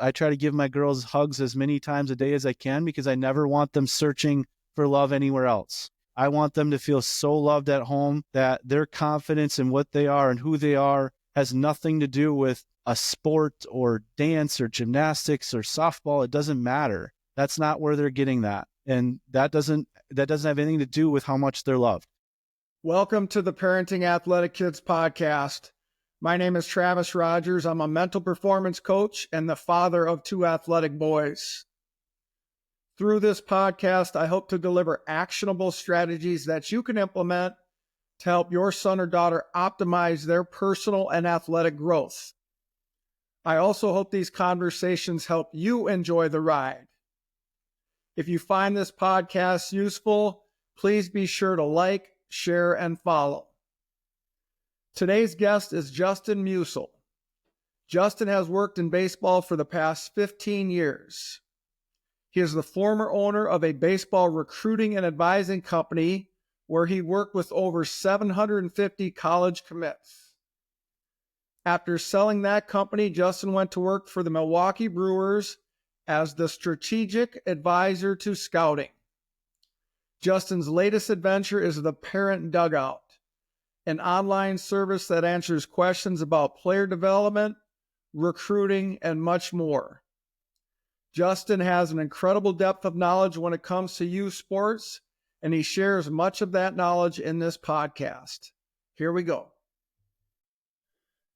I try to give my girls hugs as many times a day as I can because I never want them searching for love anywhere else. I want them to feel so loved at home that their confidence in what they are and who they are has nothing to do with a sport or dance or gymnastics or softball. It doesn't matter. That's not where they're getting that. And that doesn't have anything to do with how much they're loved. Welcome to the Parenting Athletic Kids podcast. My name is Travis Rogers. I'm a mental performance coach and the father of 2 athletic boys. Through this podcast, I hope to deliver actionable strategies that you can implement to help your son or daughter optimize their personal and athletic growth. I also hope these conversations help you enjoy the ride. If you find this podcast useful, please be sure to like, share, and follow. Today's guest is Justin Musil. Justin has worked in baseball for the past 15 years. He is the former owner of a baseball recruiting and advising company where he worked with over 750 college commits. After selling that company, Justin went to work for the Milwaukee Brewers as the strategic advisor to scouting. Justin's latest adventure is the Parent Dugout, an online service that answers questions about player development, recruiting, and much more. Justin has an incredible depth of knowledge when it comes to youth sports, and he shares much of that knowledge in this podcast. Here we go.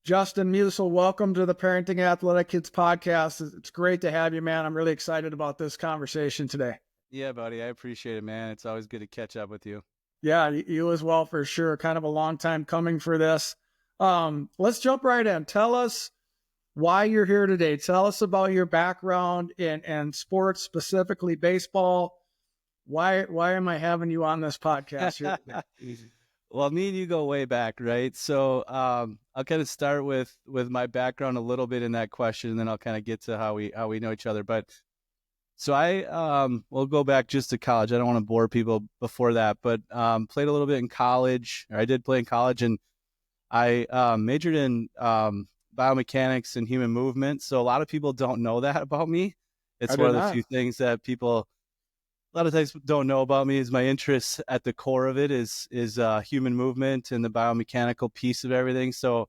Justin Musil, welcome to the Parenting Athletic Kids podcast. It's great to have you, man. I'm really excited about this conversation today. Yeah, buddy. I appreciate it, man. It's always good to catch up with you. Yeah, you as well, for sure. Kind of a long time coming for this. Let's jump right in. Tell us why you're here today. Tell us about your background in sports, specifically baseball. Why am I having you on this podcast here today? Well, me and you go way back, right? So I'll kind of start with my background a little bit in that question, and then I'll kind of get to how we know each other. But so we'll go back just to college. I don't want to bore people before that, but played a little bit in college, or I did play in college, and I majored in biomechanics and human movement. So a lot of people don't know that about me. It's one of the few things that people a lot of times don't know about me. Is my interest at the core of it is human movement and the biomechanical piece of everything. So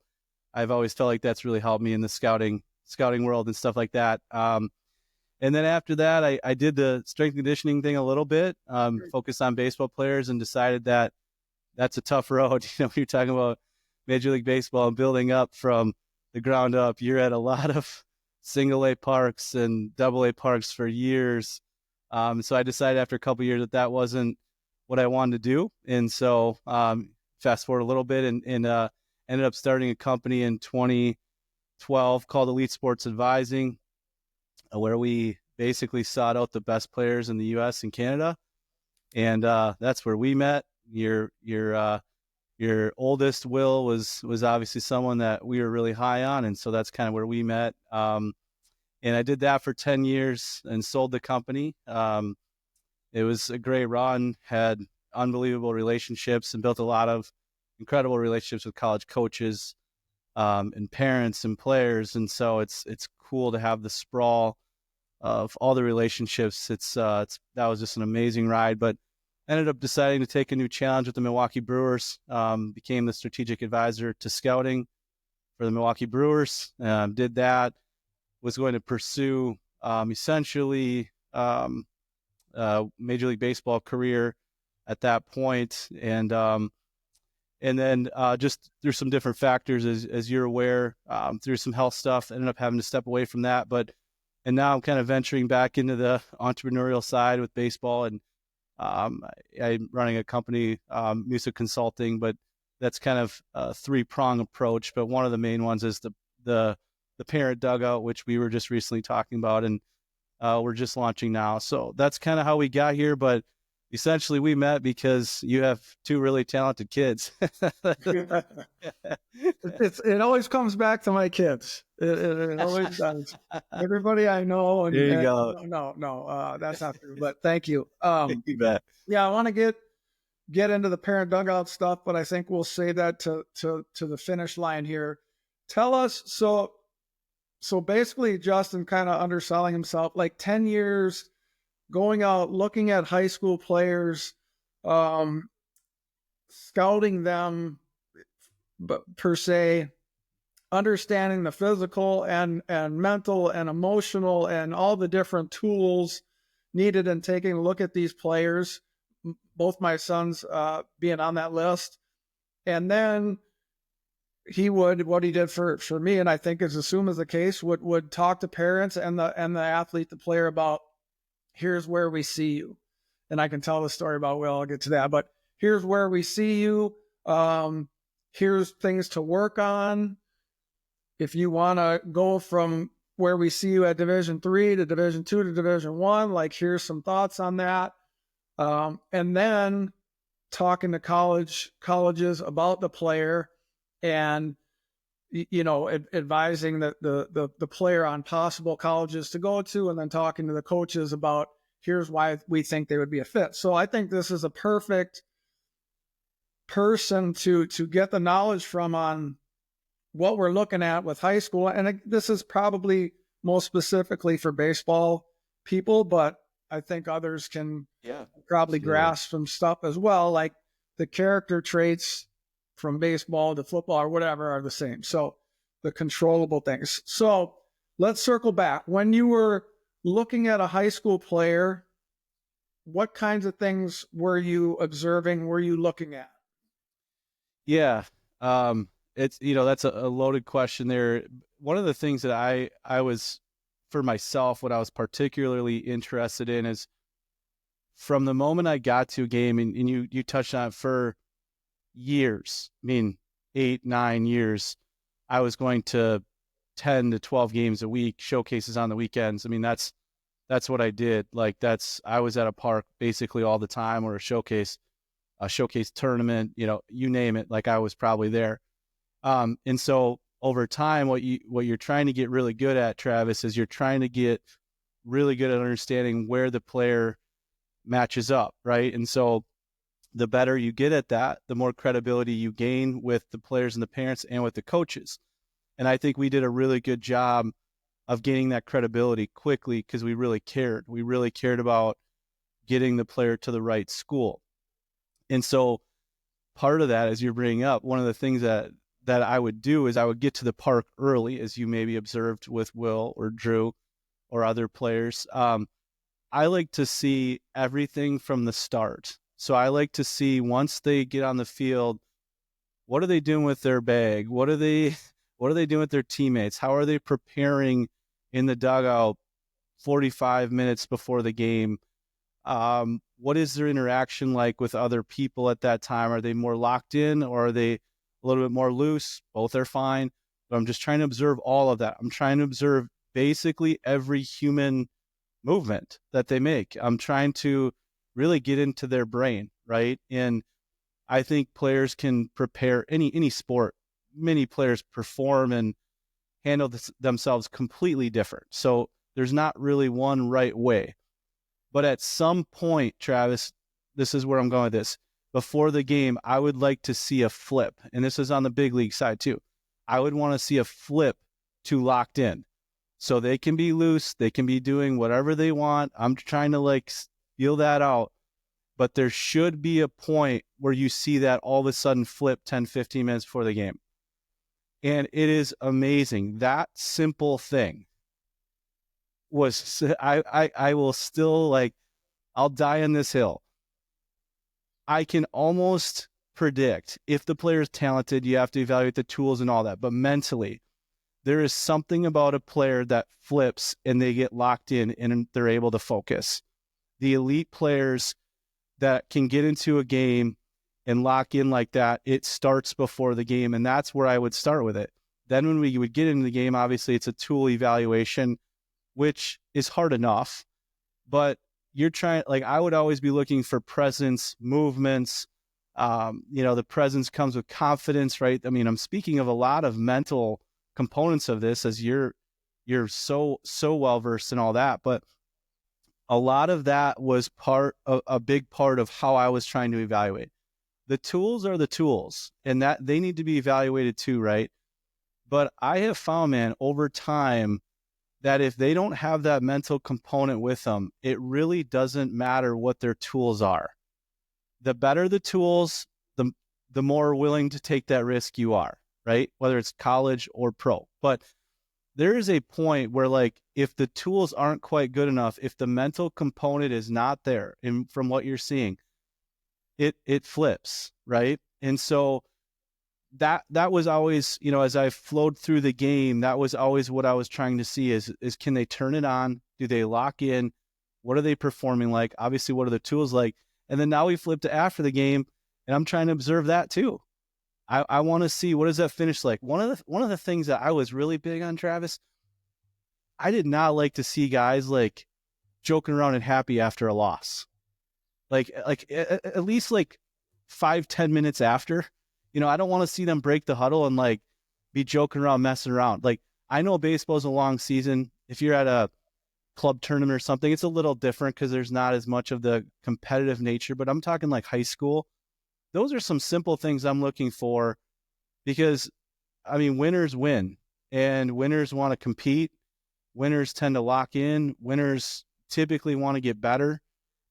I've always felt like that's really helped me in the scouting world and stuff like that. And then after that, I did the strength and conditioning thing a little bit, focused on baseball players, and decided that that's a tough road. You're talking about Major League Baseball and building up from the ground up. You're at a lot of single A parks and double A parks for years. So I decided after a couple of years that wasn't what I wanted to do. And so fast forward a little bit and ended up starting a company in 2012 called Elite Sports Advising, where we basically sought out the best players in the U.S. and Canada. And that's where we met. Your oldest, Will, was obviously someone that we were really high on, and so that's kind of where we met. And I did that for 10 years and sold the company. It was a great run, had unbelievable relationships, and built a lot of incredible relationships with college coaches and parents and players. And so it's cool to have the sprawl of all the relationships. That was just an amazing ride, but ended up deciding to take a new challenge with the Milwaukee Brewers. Became the strategic advisor to scouting for the Milwaukee Brewers. Did that. Was going to pursue essentially Major League Baseball career at that point, and then just through some different factors, as you're aware, through some health stuff, ended up having to step away from that. And now I'm kind of venturing back into the entrepreneurial side with baseball, and I'm running a company, Musil Consulting, but that's kind of a 3-prong approach. But one of the main ones is the Parent Dugout, which we were just recently talking about, and we're just launching now. So that's kind of how we got here. But essentially, we met because you have 2 really talented kids. It always comes back to my kids. It always does. Everybody I know. And, there you go. No, that's not true. But thank you. You bet. Yeah, I want to get into the Parent Dugout stuff, but I think we'll save that to the finish line here. Tell us, so So basically, Justin kind of underselling himself, like 10 years going out, looking at high school players, um, scouting them, but per se, understanding the physical and mental and emotional and all the different tools needed in taking a look at these players, both my sons being on that list. And then he would, what he did for me, and I think is assumed as the case, would talk to parents and the athlete, the player, about here's where we see you. And I can tell the story about Will, I'll get to that, but here's where we see you. Here's things to work on. If you want to go from where we see you at Division 3 to Division 2 to Division 1, like here's some thoughts on that. And then talking to colleges about the player and, you know, advising the player on possible colleges to go to, and then talking to the coaches about here's why we think they would be a fit. So I think this is a perfect person to get the knowledge from on what we're looking at with high school. And this is probably most specifically for baseball people, but I think others can probably grasp some stuff as well. Like the character traits from baseball to football or whatever are the same. So the controllable things. So let's circle back. When you were looking at a high school player, what kinds of things were you observing? Were you looking at? Yeah. It's, that's a loaded question there. One of the things that I was, for myself, what I was particularly interested in is from the moment I got to a game, and you touched on it, for years, I mean, 8-9 years, I was going to 10 to 12 games a week, showcases on the weekends. I mean, that's what I did. Like I was at a park basically all the time, or a showcase tournament, you name it. Like I was probably there. And so over time, what you're trying to get really good at, Travis, is you're trying to get really good at understanding where the player matches up, right? And so the better you get at that, the more credibility you gain with the players and the parents and with the coaches. And I think we did a really good job of gaining that credibility quickly because we really cared. We really cared about getting the player to the right school. And so part of that, as you're bringing up, one of the things that I would do is I would get to the park early, as you maybe observed with Will or Drew or other players. I like to see everything from the start. So I like to see, once they get on the field, what are they doing with their bag? What are they doing with their teammates? How are they preparing in the dugout 45 minutes before the game? What is their interaction like with other people at that time? Are they more locked in, or are they a little bit more loose? Both are fine. But I'm just trying to observe all of that. I'm trying to observe basically every human movement that they make. I'm trying to really get into their brain, right? And I think players can prepare any sport. Many players perform and handle themselves completely different. So there's not really one right way. But at some point, Travis, this is where I'm going with this. Before the game, I would like to see a flip. And this is on the big league side too. I would want to see a flip to locked in. So they can be loose. They can be doing whatever they want. I'm trying to feel that out. But there should be a point where you see that all of a sudden flip 10, 15 minutes before the game. And it is amazing. That simple thing was, I will still, I'll die on this hill. I can almost predict if the player is talented. You have to evaluate the tools and all that. But mentally, there is something about a player that flips and they get locked in and they're able to focus. The elite players that can get into a game and lock in like that, it starts before the game. And that's where I would start with it. Then when we would get into the game, obviously it's a tool evaluation, which is hard enough, but you're trying, I would always be looking for presence, movements. The presence comes with confidence, right? I mean, I'm speaking of a lot of mental components of this, as you're so well versed in all that, but a lot of that was a big part of how I was trying to evaluate. The tools are the tools, and that they need to be evaluated too, right? But I have found, man, over time that if they don't have that mental component with them, it really doesn't matter what their tools are. The better the tools, the the more willing to take that risk you are, right? Whether it's college or pro. But there is a point where, like, if the tools aren't quite good enough, if the mental component is not there, and from what you're seeing, it flips, right? And so that was always, as I flowed through the game, that was always what I was trying to see is can they turn it on? Do they lock in? What are they performing like? Obviously, what are the tools like? And then now we flip to after the game, and I'm trying to observe that too. I want to see, what does that finish like? One of the things that I was really big on, Travis, I did not like to see guys like joking around and happy after a loss. Like at least like 5-10 minutes after, I don't want to see them break the huddle and like be joking around, messing around. Like, I know baseball's a long season. If you're at a club tournament or something, it's a little different because there's not as much of the competitive nature, but I'm talking like high school. Those are some simple things I'm looking for, because I mean, winners win, and winners want to compete. Winners tend to lock in. Winners typically want to get better.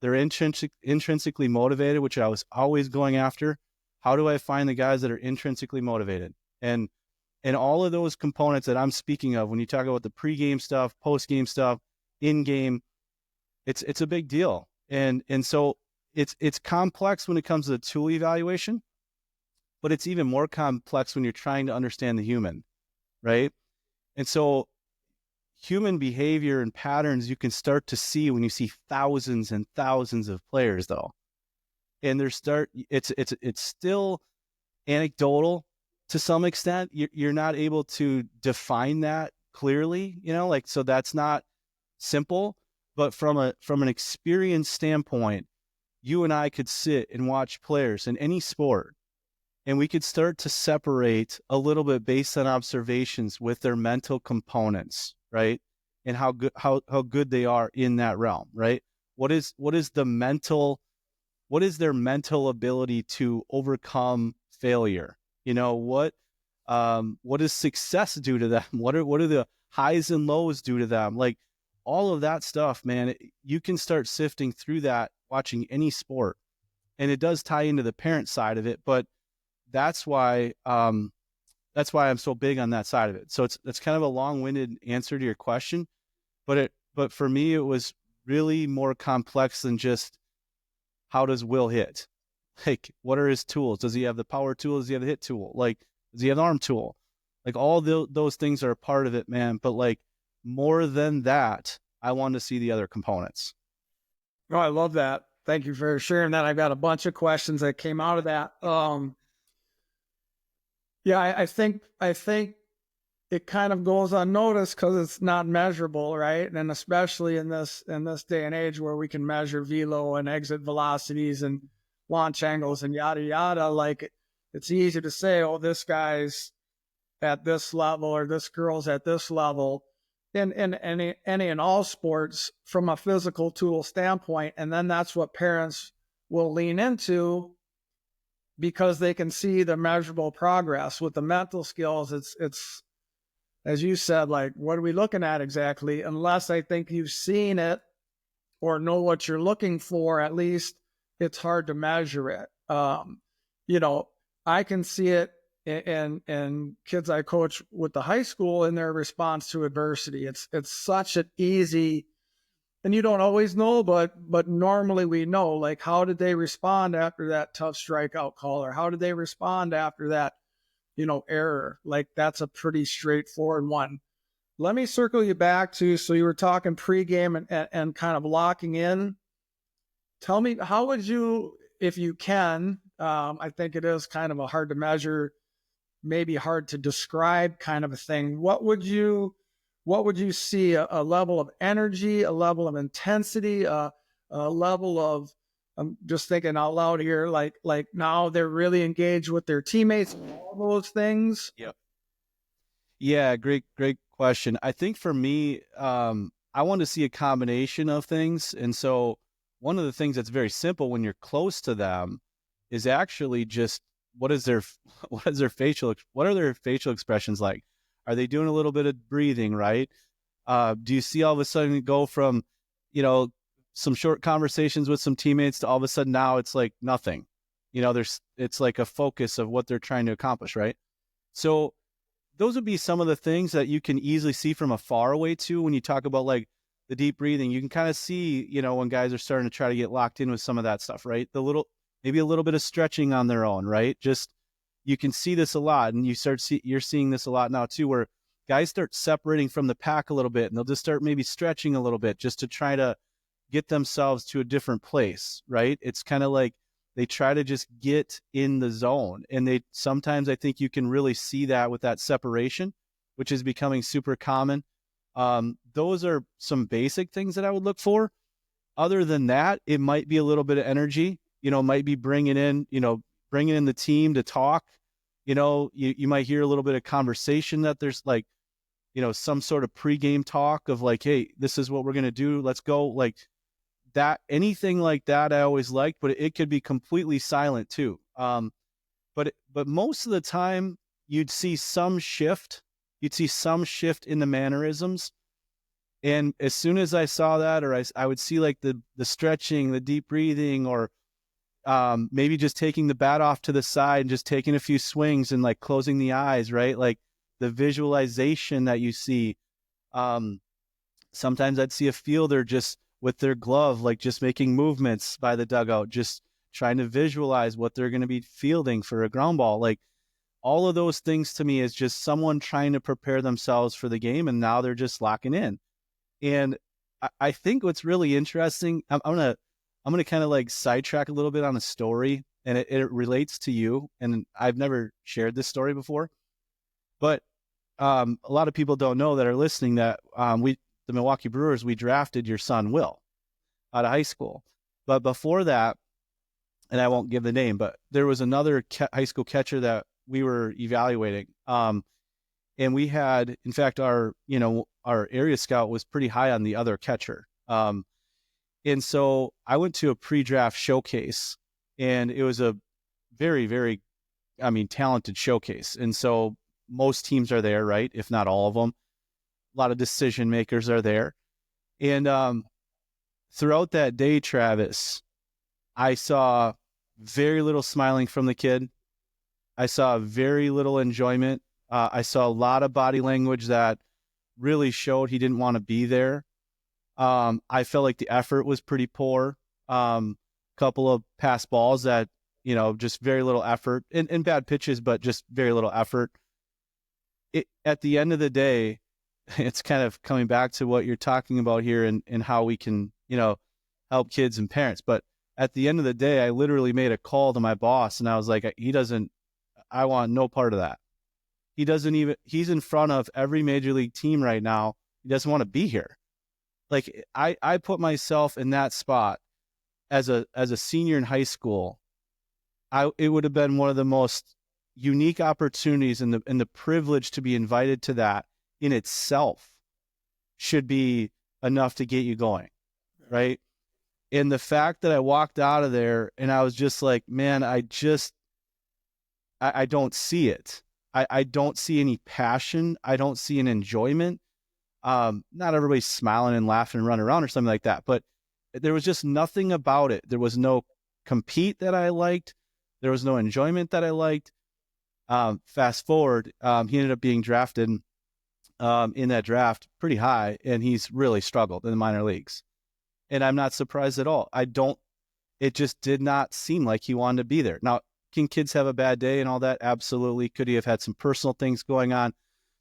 They're intrinsically motivated, which I was always going after. How do I find the guys that are intrinsically motivated? And all of those components that I'm speaking of, when you talk about the pregame stuff, postgame stuff, in-game, it's a big deal. And so it's complex when it comes to the tool evaluation, but it's even more complex when you're trying to understand the human, right? And so human behavior and patterns you can start to see when you see thousands and thousands of players, though. And it's still anecdotal to some extent. You're not able to define that clearly, so that's not simple. But from an experience standpoint, you and I could sit and watch players in any sport, and we could start to separate a little bit based on observations with their mental components, right? And how good they are in that realm, right? What is their mental ability to overcome failure? What does success do to them? What are the highs and lows do to them? Like, all of that stuff, man, you can start sifting through that watching any sport. And it does tie into the parent side of it, but that's why I'm so big on that side of it. So it's kind of a long-winded answer to your question, but for me, it was really more complex than just, how does Will hit? Like, what are his tools? Does he have the power tool? Does he have the hit tool? Like, does he have the arm tool? Like, all those things are a part of it, man. But like, more than that, I want to see the other components. Oh, I love that. Thank you for sharing that. I've got a bunch of questions that came out of that. Yeah, I think it kind of goes unnoticed because it's not measurable, right? And especially in this day and age where we can measure velo and exit velocities and launch angles and yada yada, like, it's easy to say, oh, this guy's at this level or this girl's at this level in any and all sports from a physical tool standpoint. And then that's what parents will lean into because they can see the measurable progress. With the mental skills, it's as you said, like, what are we looking at exactly? Unless I think you've seen it or know what you're looking for, at least it's hard to measure it. I can see it in kids I coach with the high school in their response to adversity. It's such an easy, and you don't always know, but normally we know, like, how did they respond after that tough strikeout call, or how did they respond after that, error? Like, that's a pretty straightforward one. Let me circle you back to, so you were talking pregame and kind of locking in. Tell me, how would you, if you can, I think it is kind of a hard to measure, maybe hard to describe kind of a thing. What would you see? A level of energy, a level of intensity, a level of, I'm just thinking out loud here, like now they're really engaged with their teammates, all those things. Yep. Yeah, great question. I think for me, I want to see a combination of things. And so one of the things that's very simple when you're close to them is actually just, what are their facial expressions like? Are they doing a little bit of breathing, right? Do you see all of a sudden it go from, some short conversations with some teammates to all of a sudden now it's like nothing? It's like a focus of what they're trying to accomplish, right? So those would be some of the things that you can easily see from afar away too. When you talk about like the deep breathing, you can kind of see, when guys are starting to try to get locked in with some of that stuff, right? Maybe a little bit of stretching on their own, right? Just, you can see this a lot, and you're seeing this a lot now too, where guys start separating from the pack a little bit, and they'll just start maybe stretching a little bit just to try to get themselves to a different place, right? It's kind of like they try to just get in the zone, and sometimes I think you can really see that with that separation, which is becoming super common. Those are some basic things that I would look for. Other than that, it might be a little bit of energy, might be bringing in the team to talk. You might hear a little bit of conversation, that there's like, some sort of pregame talk of like, hey, this is what we're going to do. Let's go. Like that, anything like that I always liked, but it could be completely silent too. But most of the time you'd see some shift. You'd see some shift in the mannerisms. And as soon as I saw that, or I would see like the stretching, the deep breathing, or maybe just taking the bat off to the side and just taking a few swings and like closing the eyes, right? Like the visualization that you see. Sometimes I'd see a fielder just with their glove, like just making movements by the dugout, just trying to visualize what they're going to be fielding for a ground ball. Like all of those things to me is just someone trying to prepare themselves for the game, and now they're just locking in. And I think what's really interesting, I'm gonna kind of like sidetrack a little bit on a story, and it relates to you. And I've never shared this story before, but a lot of people don't know that are listening that the Milwaukee Brewers, we drafted your son Will out of high school. But before that, and I won't give the name, but there was another high school catcher that we were evaluating. And we had, in fact, our area scout was pretty high on the other catcher. And so I went to a pre-draft showcase, and it was a very, very, talented showcase. And so most teams are there, right? If not all of them. A lot of decision makers are there. And throughout that day, Travis, I saw very little smiling from the kid. I saw very little enjoyment. I saw a lot of body language that really showed he didn't want to be there. I felt like the effort was pretty poor. Couple of pass balls that, just very little effort, and bad pitches, but just very little effort. At the end of the day, it's kind of coming back to what you're talking about here, and how we can, help kids and parents. But at the end of the day, I literally made a call to my boss, and I was like, I want no part of that. He's in front of every major league team right now. He doesn't want to be here. Like I put myself in that spot as a senior in high school. It would have been one of the most unique opportunities, and the privilege to be invited to that in itself should be enough to get you going, right? And the fact that I walked out of there and I was just like, man, I don't see it. I don't see any passion. I don't see an enjoyment. Not everybody's smiling and laughing and running around or something like that, but there was just nothing about it. There was no compete that I liked. There was no enjoyment that I liked. Fast forward, he ended up being drafted in that draft pretty high, and he's really struggled in the minor leagues. And I'm not surprised at all. It just did not seem like he wanted to be there. Now, can kids have a bad day and all that? Absolutely. Could he have had some personal things going on?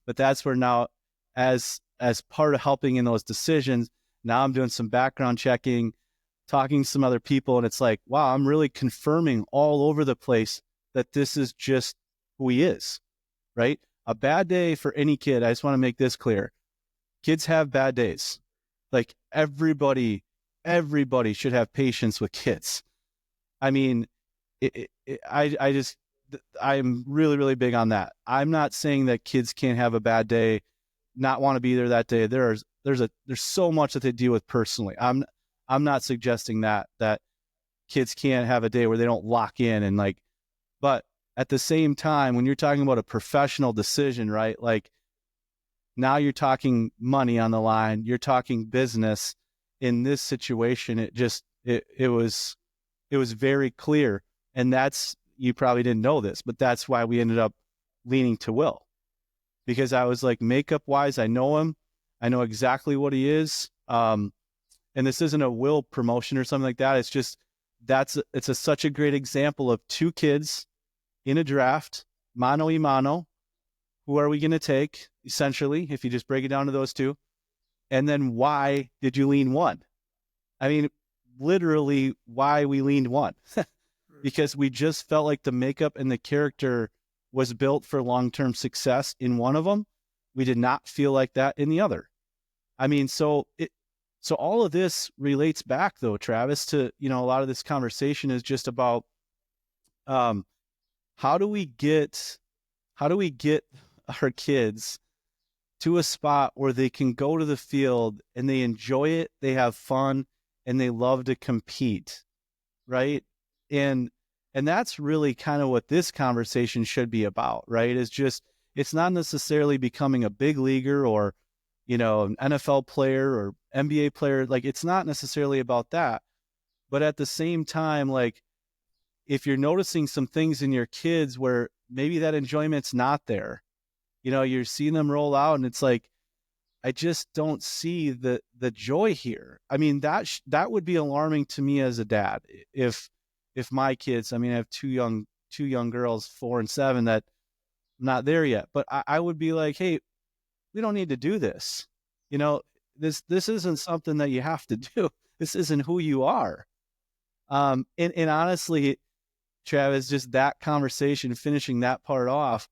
But that's where now, as part of helping in those decisions, now I'm doing some background checking, talking to some other people, and it's like, wow, I'm really confirming all over the place that this is just who he is, right? A bad day for any kid, I just want to make this clear. Kids have bad days. Like everybody should have patience with kids. I mean, I'm really, really big on that. I'm not saying that kids can't have a bad day, not want to be there that day. There's so much that they deal with personally. I'm not suggesting that kids can't have a day where they don't lock in and but at the same time, when you're talking about a professional decision, right? Like Now you're talking money on the line. You're talking business. In this situation, it was very clear. And you probably didn't know this, but that's why we ended up leaning to Will, because I was like, makeup wise, I know him. I know exactly what he is. And this isn't a Will promotion or something like that. It's just, such a great example of two kids in a draft, mano y mano. Who are we going to take, essentially, if you just break it down to those two? And then why did you lean one? I mean, literally why we leaned one. Because we just felt like the makeup and the character was built for long-term success in one of them. We did not feel like that in the other. I mean, so all of this relates back, though, Travis, to, a lot of this conversation is just about how do we get our kids to a spot where they can go to the field and they enjoy it, they have fun, and they love to compete, right? And that's really kind of what this conversation should be about, right? It's not necessarily becoming a big leaguer or, an NFL player or NBA player. Like, it's not necessarily about that. But at the same time, like, if you're noticing some things in your kids where maybe that enjoyment's not there, you're seeing them roll out and it's like, I just don't see the joy here. I mean, that would be alarming to me as a dad. If my kids, I mean, I have two young girls, 4 and 7, that I'm not there yet, but I would be like, hey, we don't need to do this. This isn't something that you have to do. This isn't who you are. And honestly, Travis, just that conversation, finishing that part off,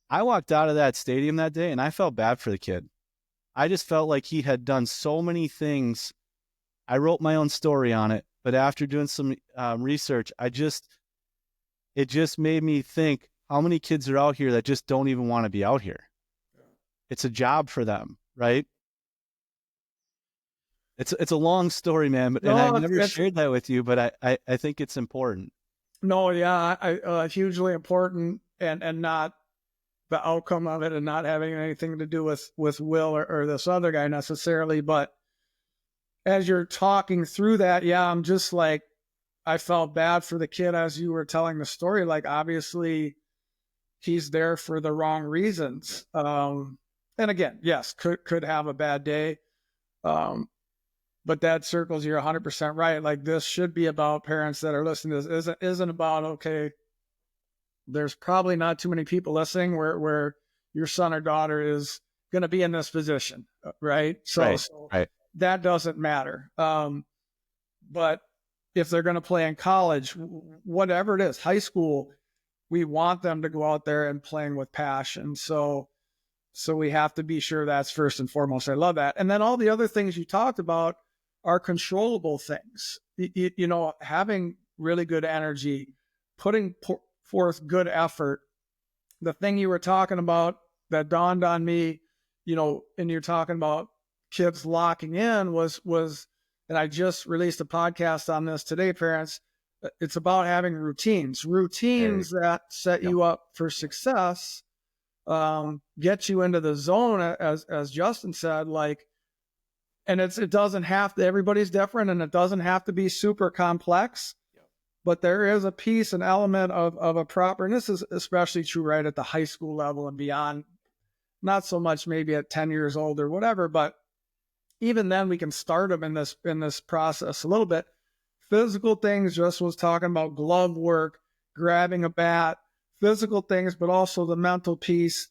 I walked out of that stadium that day and I felt bad for the kid. I just felt like he had done so many things. I wrote my own story on it, but after doing some research, it just made me think, how many kids are out here that just don't even want to be out here? It's a job for them, right? It's a long story, man, but, and I've never shared that with you, but I think it's important. No, yeah, hugely important, and not the outcome of it, and not having anything to do with Will or this other guy necessarily. But as you're talking through that, yeah, I'm just like, I felt bad for the kid as you were telling the story. Like, obviously, he's there for the wrong reasons. And again, yes, could have a bad day. But that circles, you're 100% right. Like, this should be about parents that are listening to this. Isn't about, okay, there's probably not too many people listening where your son or daughter is going to be in this position, right? So that doesn't matter. But if they're going to play in college, whatever it is, high school, we want them to go out there and playing with passion. So we have to be sure that's first and foremost. I love that. And then all the other things you talked about are controllable things. Having really good energy, putting forth good effort. The thing you were talking about that dawned on me, and you're talking about kids locking in was, and I just released a podcast on this today, parents. It's about having routines that set you up for success, get you into the zone, as Justin said, like, and it doesn't have to, everybody's different, and it doesn't have to be super complex, but there is a piece, an element of a proper, and this is especially true right at the high school level and beyond, not so much maybe at 10 years old or whatever, but even then we can start them in this process a little bit. Physical things, just was talking about glove work, grabbing a bat, physical things, but also the mental piece,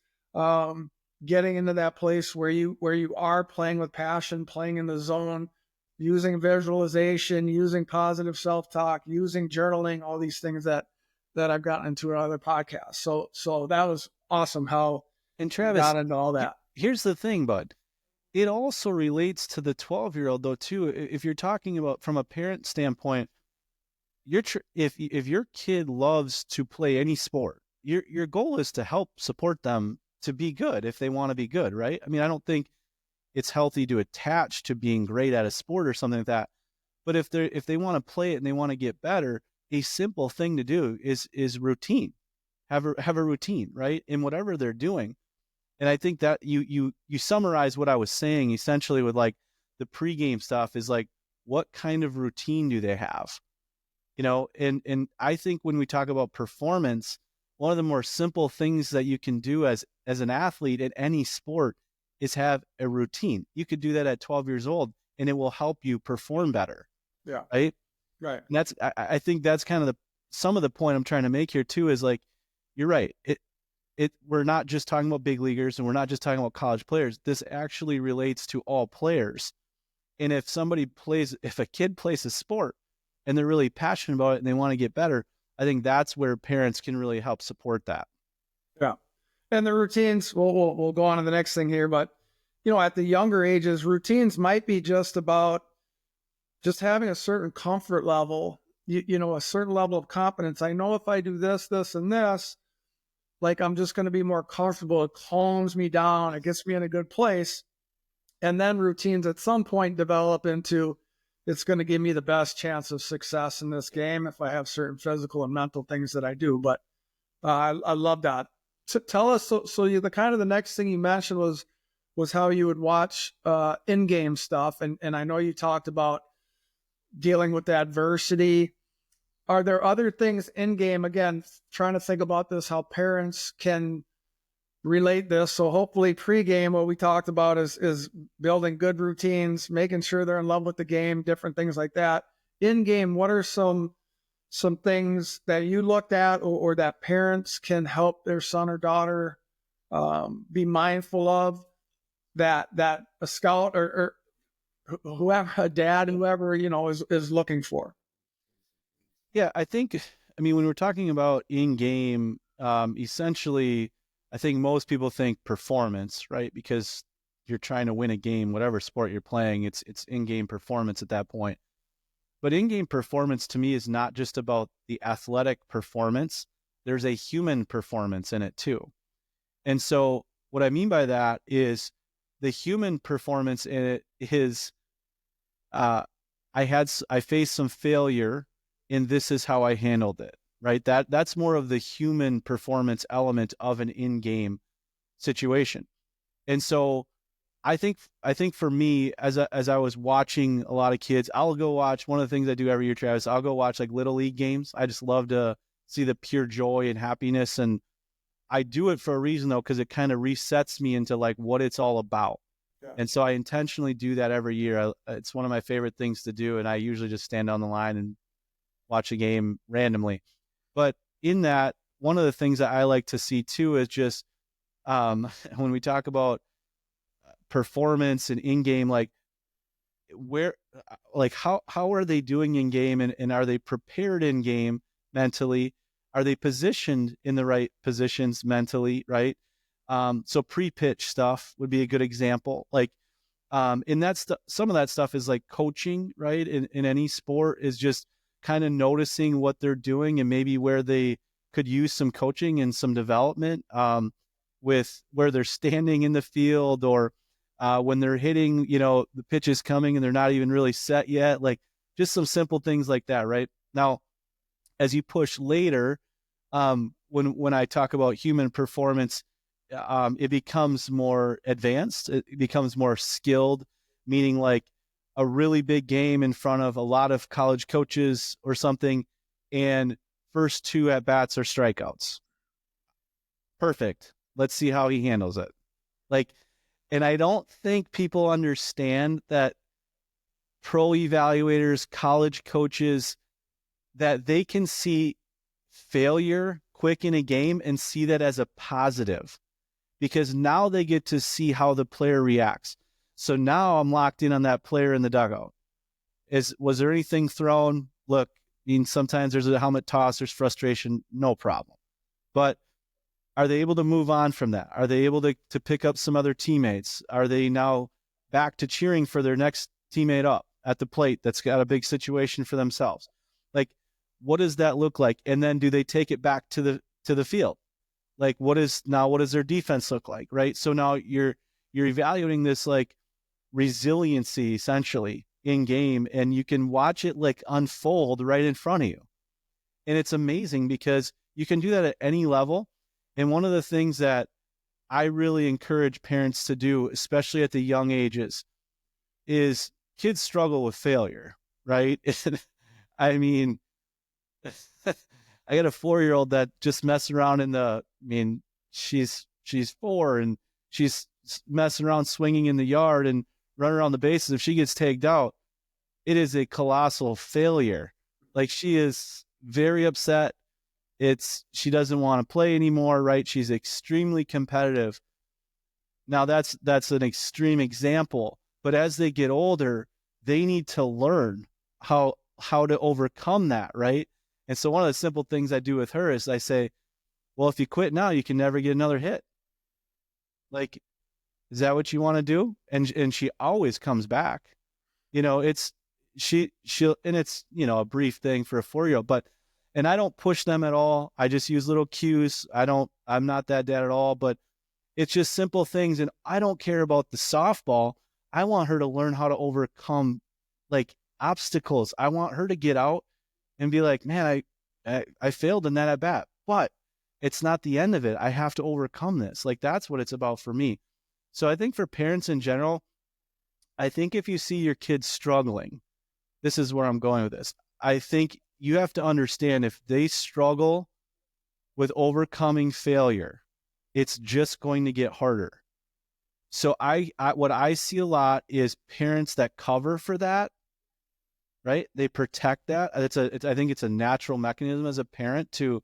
getting into that place where you are playing with passion, playing in the zone, using visualization, using positive self-talk, using journaling, all these things that I've gotten into in other podcasts. So that was awesome how and Travis got into all that. Here's the thing, bud. It also relates to the 12-year-old though too. If you're talking about from a parent standpoint, if your kid loves to play any sport, your goal is to help support them to be good if they want to be good, right? I mean, I don't think it's healthy to attach to being great at a sport or something like that. But if they want to play it and they want to get better, a simple thing to do is routine. Have a routine, right? In whatever they're doing. And I think that you summarize what I was saying essentially with like the pregame stuff is like, what kind of routine do they have? And I think when we talk about performance, one of the more simple things that you can do as an athlete in any sport is have a routine. You could do that at 12 years old and it will help you perform better. Yeah. Right. Right. And I think that's kind of some of the point I'm trying to make here too, is like, you're right. We're not just talking about big leaguers and we're not just talking about college players. This actually relates to all players. And if a kid plays a sport and they're really passionate about it and they want to get better, I think that's where parents can really help support that. Yeah. And the routines, we'll go on to the next thing here, but at the younger ages, routines might be just about just having a certain comfort level, a certain level of competence. I know if I do this, this, and this, like I'm just going to be more comfortable. It calms me down. It gets me in a good place. And then routines at some point develop into, it's going to give me the best chance of success in this game if I have certain physical and mental things that I do. But I love that. Tell us, so the kind of the next thing you mentioned was how you would watch in-game stuff. And I know you talked about dealing with adversity. Are there other things in-game, again, trying to think about this, how parents can relate this? So hopefully pre-game, what we talked about is building good routines, making sure they're in love with the game, different things like that. In-game, what are some things that you looked at or that parents can help their son or daughter be mindful of that a scout or whoever, a dad, whoever, is looking for? Yeah, I mean, when we're talking about in-game, essentially, I think most people think performance, right? Because you're trying to win a game, whatever sport you're playing, it's in-game performance at that point. But in-game performance to me is not just about the athletic performance. There's a human performance in it too. And so what I mean by that is the human performance in it is, I faced some failure and this is how I handled it, right? That's more of the human performance element of an in-game situation. And so I think for me, as I was watching a lot of kids, I'll go watch, one of the things I do every year, Travis, I'll go watch like little league games. I just love to see the pure joy and happiness. And I do it for a reason though, because it kind of resets me into like what it's all about. Yeah. And so I intentionally do that every year. It's one of my favorite things to do. And I usually just stand on the line and watch a game randomly. But in that, one of the things that I like to see too is just when we talk about performance and in-game, like how are they doing in game, and are they prepared in game mentally? Are they positioned in the right positions mentally, right? So pre-pitch stuff would be a good example. Like, and some of that stuff is like coaching, right? In any sport is just kind of noticing what they're doing and maybe where they could use some coaching and some development, with where they're standing in the field, or when they're hitting, the pitch is coming and they're not even really set yet. Like just some simple things like that, right? Now, as you push later, when I talk about human performance, it becomes more advanced. It becomes more skilled, meaning like a really big game in front of a lot of college coaches or something, and first two at bats are strikeouts. Perfect. Let's see how he handles it. Like, and I don't think people understand that pro evaluators, college coaches, that they can see failure quick in a game and see that as a positive, because now they get to see how the player reacts. So now I'm locked in on that player in the dugout. Was there anything thrown? Look, I mean, sometimes there's a helmet toss, there's frustration, no problem. But are they able to move on from that? Are they able to pick up some other teammates? Are they now back to cheering for their next teammate up at the plate that's got a big situation for themselves? Like, what does that look like? And then do they take it back to the field? Like, what does their defense look like, right? So now you're evaluating this like resiliency essentially in game, and you can watch it like unfold right in front of you. And it's amazing because you can do that at any level. And one of the things that I really encourage parents to do, especially at the young ages, is kids struggle with failure, right? I mean, I got a 4-year-old that just messes around she's 4 and she's messing around swinging in the yard and running around the bases. If she gets tagged out, it is a colossal failure. Like, she is very upset. She doesn't want to play anymore, right? She's extremely competitive. Now that's an extreme example, but as they get older, they need to learn how to overcome that, right? And so one of the simple things I do with her is I say, well, if you quit now, you can never get another hit. Like, is that what you want to do? And she always comes back. It's she'll and it's, a brief thing for a 4-year-old, and I don't push them at all. I just use little cues. I'm not that dad at all, but it's just simple things. And I don't care about the softball. I want her to learn how to overcome like obstacles. I want her to get out and be like, man, I failed in that at bat, but it's not the end of it. I have to overcome this. Like, that's what it's about for me. So I think for parents in general, I think if you see your kids struggling, this is where I'm going with this. I think you have to understand, if they struggle with overcoming failure, it's just going to get harder. So I what I see a lot is parents that cover for that, right? They protect that. I think it's a natural mechanism as a parent to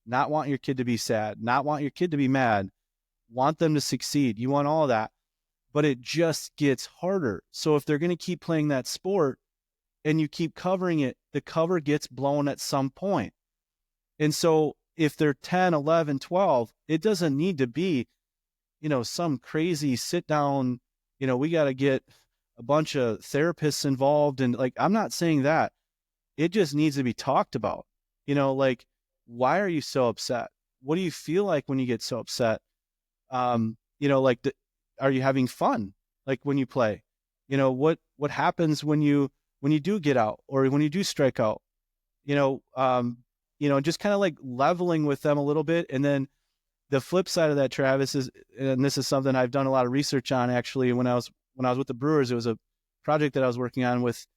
not want your kid to be sad, not want your kid to be mad, want them to succeed. You want all of that, but it just gets harder. So if they're going to keep playing that sport and you keep covering it, the cover gets blown at some point. And so if they're 10, 11, 12, it doesn't need to be, some crazy sit down, we got to get a bunch of therapists involved. And like, I'm not saying that. It just needs to be talked about. Like, why are you so upset? What do you feel like when you get so upset? Like, are you having fun? Like, when you play, what happens when you do get out or when you do strike out, just kind of like leveling with them a little bit. And then the flip side of that, Travis, is, and this is something I've done a lot of research on, actually, when I was with the Brewers, it was a project that I was working on with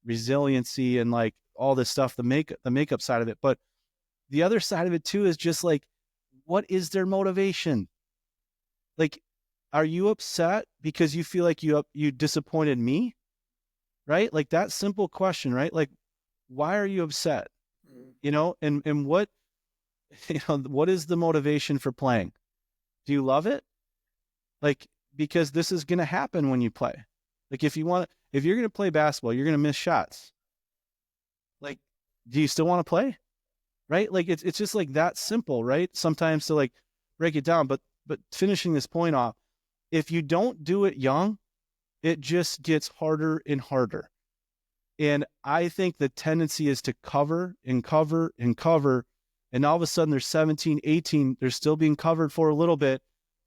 resiliency and like all this stuff, the makeup side of it. But the other side of it too is just like, what is their motivation? Like, are you upset because you feel like you disappointed me? Right? Like, that simple question, right? Like, why are you upset? And what, what is the motivation for playing? Do you love it? Like, because this is going to happen when you play. Like, if you're going to play basketball, you're going to miss shots. Like, do you still want to play? Right? Like, it's just like that simple, right? Sometimes to like break it down, but finishing this point off, if you don't do it young, it just gets harder and harder. And I think the tendency is to cover and cover and cover. And all of a sudden they're 17, 18, they're still being covered for a little bit,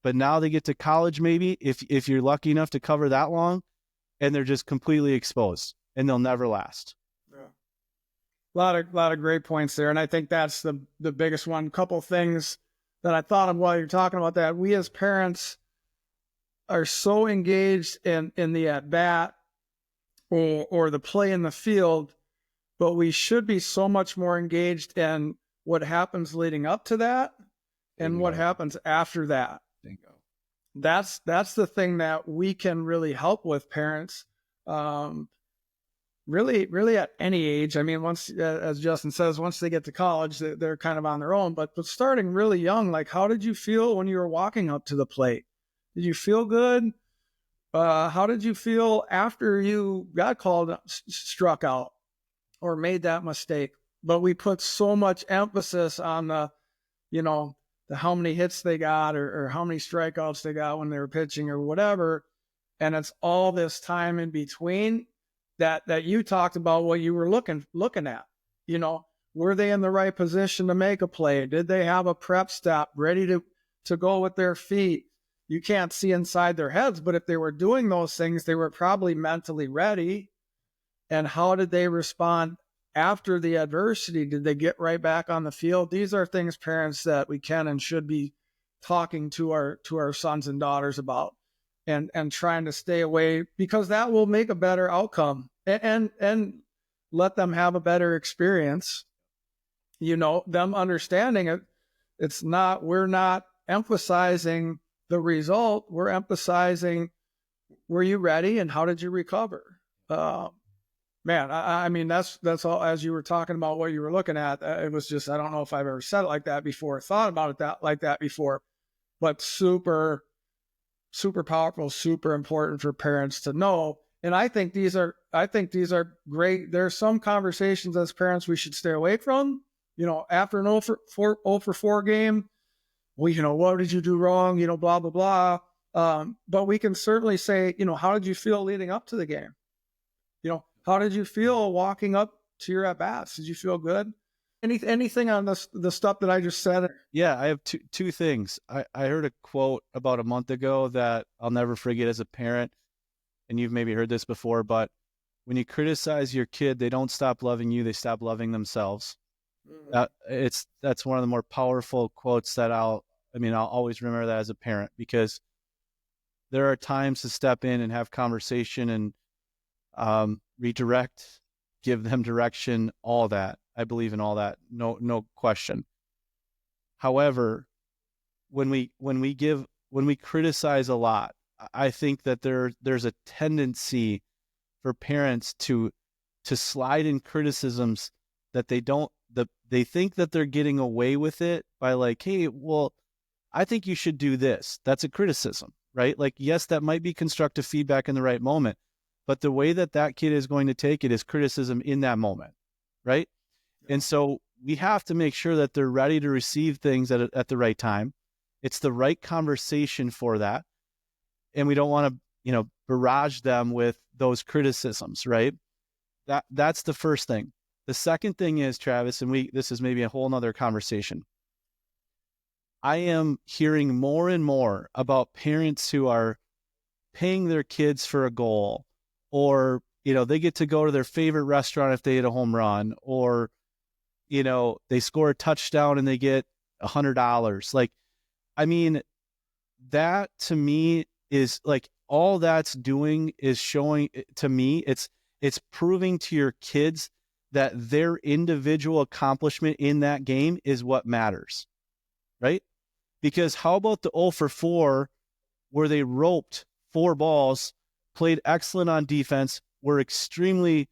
but now they get to college, maybe if you're lucky enough to cover that long, and they're just completely exposed and they'll never last. Yeah. A lot of great points there. And I think that's the biggest one. Couple things that I thought of while you're talking about that. We as parents are so engaged in the at bat or the play in the field, but we should be so much more engaged in what happens leading up to that and Bingo. what happens after that. Bingo. That's the thing that we can really help with, parents. Really at any age. I mean, once, as Justin says, once they get to college, they're kind of on their own, but starting really young, like, how did you feel when you were walking up to the plate? Did you feel good? How did you feel after you got called, struck out, or made that mistake? But we put so much emphasis on the how many hits they got or how many strikeouts they got when they were pitching or whatever. And it's all this time in between that you talked about what you were looking at. Were they in the right position to make a play? Did they have a prep step ready to go with their feet? You can't see inside their heads, but if they were doing those things, they were probably mentally ready. And how did they respond after the adversity? Did they get right back on the field? These are things, parents, that we can and should be talking to our sons and daughters about, and trying to stay away, because that will make a better outcome, and let them have a better experience. Them understanding it. We're not emphasizing the result. We're emphasizing, were you ready and how did you recover? Man, I mean, that's all. As you were talking about what you were looking at, it was just, I don't know if I've ever said it like that before, thought about it like that before, but super, super powerful, super important for parents to know. And I think these are great. There's some conversations as parents we should stay away from. After an 0 for 4 game, what did you do wrong? Blah, blah, blah. But we can certainly say, how did you feel leading up to the game? How did you feel walking up to your at-bats? Did you feel good? Anything on the stuff that I just said? Yeah, I have two things. I heard a quote about a month ago that I'll never forget as a parent, and you've maybe heard this before, but when you criticize your kid, they don't stop loving you, they stop loving themselves. That's one of the more powerful quotes that I'll always remember that as a parent, because there are times to step in and have conversation and redirect, give them direction, all that. I believe in all that. No question. However, when we criticize a lot, I think that there's a tendency for parents to slide in criticisms that they think that they're getting away with it by, like, hey, well, I think you should do this. That's a criticism, right? Like, yes, that might be constructive feedback in the right moment, but the way that kid is going to take it is criticism in that moment, right? And so we have to make sure that they're ready to receive things at the right time. It's the right conversation for that. And we don't want to, barrage them with those criticisms, right? That's the first thing. The second thing is, Travis, and this is maybe a whole nother conversation. I am hearing more and more about parents who are paying their kids for a goal, or, they get to go to their favorite restaurant if they hit a home run, or, they score a touchdown and they get $100. Like, I mean, that to me is like, all that's doing is showing to me, it's proving to your kids that their individual accomplishment in that game is what matters, right? Because how about the 0 for 4 where they roped 4 balls, played excellent on defense, were extremely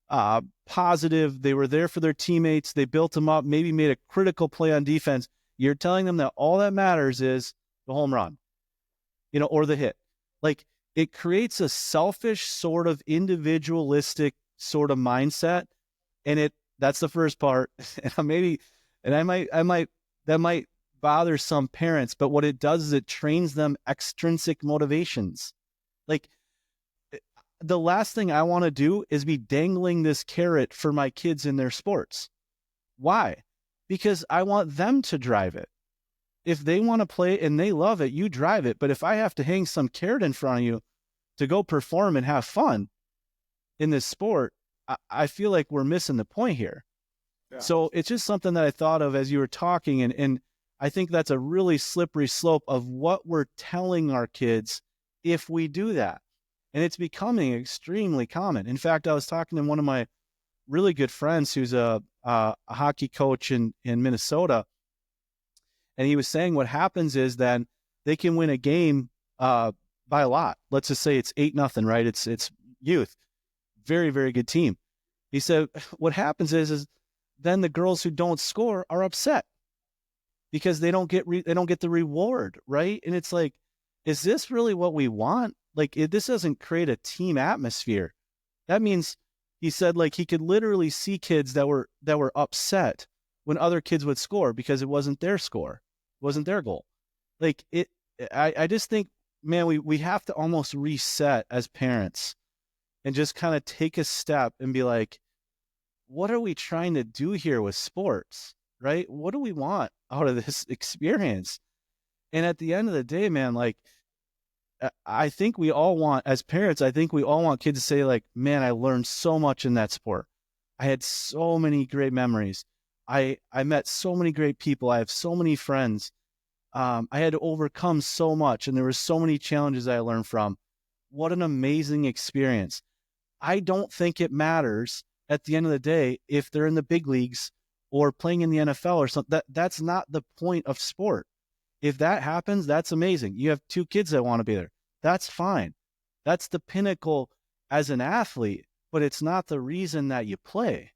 positive. They were there for their teammates. They built them up, maybe made a critical play on defense. You're telling them that all that matters is the home run, or the hit. Like, it creates a selfish sort of individualistic sort of mindset. And that's the first part. That might bother some parents, but what it does is it trains them extrinsic motivations. Like, the last thing I want to do is be dangling this carrot for my kids in their sports. Why? Because I want them to drive it. If they want to play and they love it, you drive it. But if I have to hang some carrot in front of you to go perform and have fun in this sport, I feel like we're missing the point here. Yeah. So it's just something that I thought of as you were talking. And I think that's a really slippery slope of what we're telling our kids if we do that. And it's becoming extremely common. In fact, I was talking to one of my really good friends who's a hockey coach in Minnesota. And he was saying what happens is then they can win a game by a lot. Let's just say it's 8-0, right? It's youth. Very, very good team. He said, what happens is then the girls who don't score are upset because they don't get the reward, right? And it's like, is this really what we want? Like, this doesn't create a team atmosphere. That means, he said, like, he could literally see kids that were upset when other kids would score because it wasn't their score, it wasn't their goal. Like, I just think, man, we have to almost reset as parents and just kind of take a step and be like, what are we trying to do here with sports, right? What do we want out of this experience? And at the end of the day, man, like, I think we all want, as parents, I think we all want kids to say, like, man, I learned so much in that sport. I had so many great memories. I met so many great people. I have so many friends. I had to overcome so much, and there were so many challenges I learned from. What an amazing experience. I don't think it matters at the end of the day if they're in the big leagues or playing in the NFL or something. That's not the point of sport. If that happens, that's amazing. You have 2 kids that want to be there. That's fine. That's the pinnacle as an athlete, but it's not the reason that you play.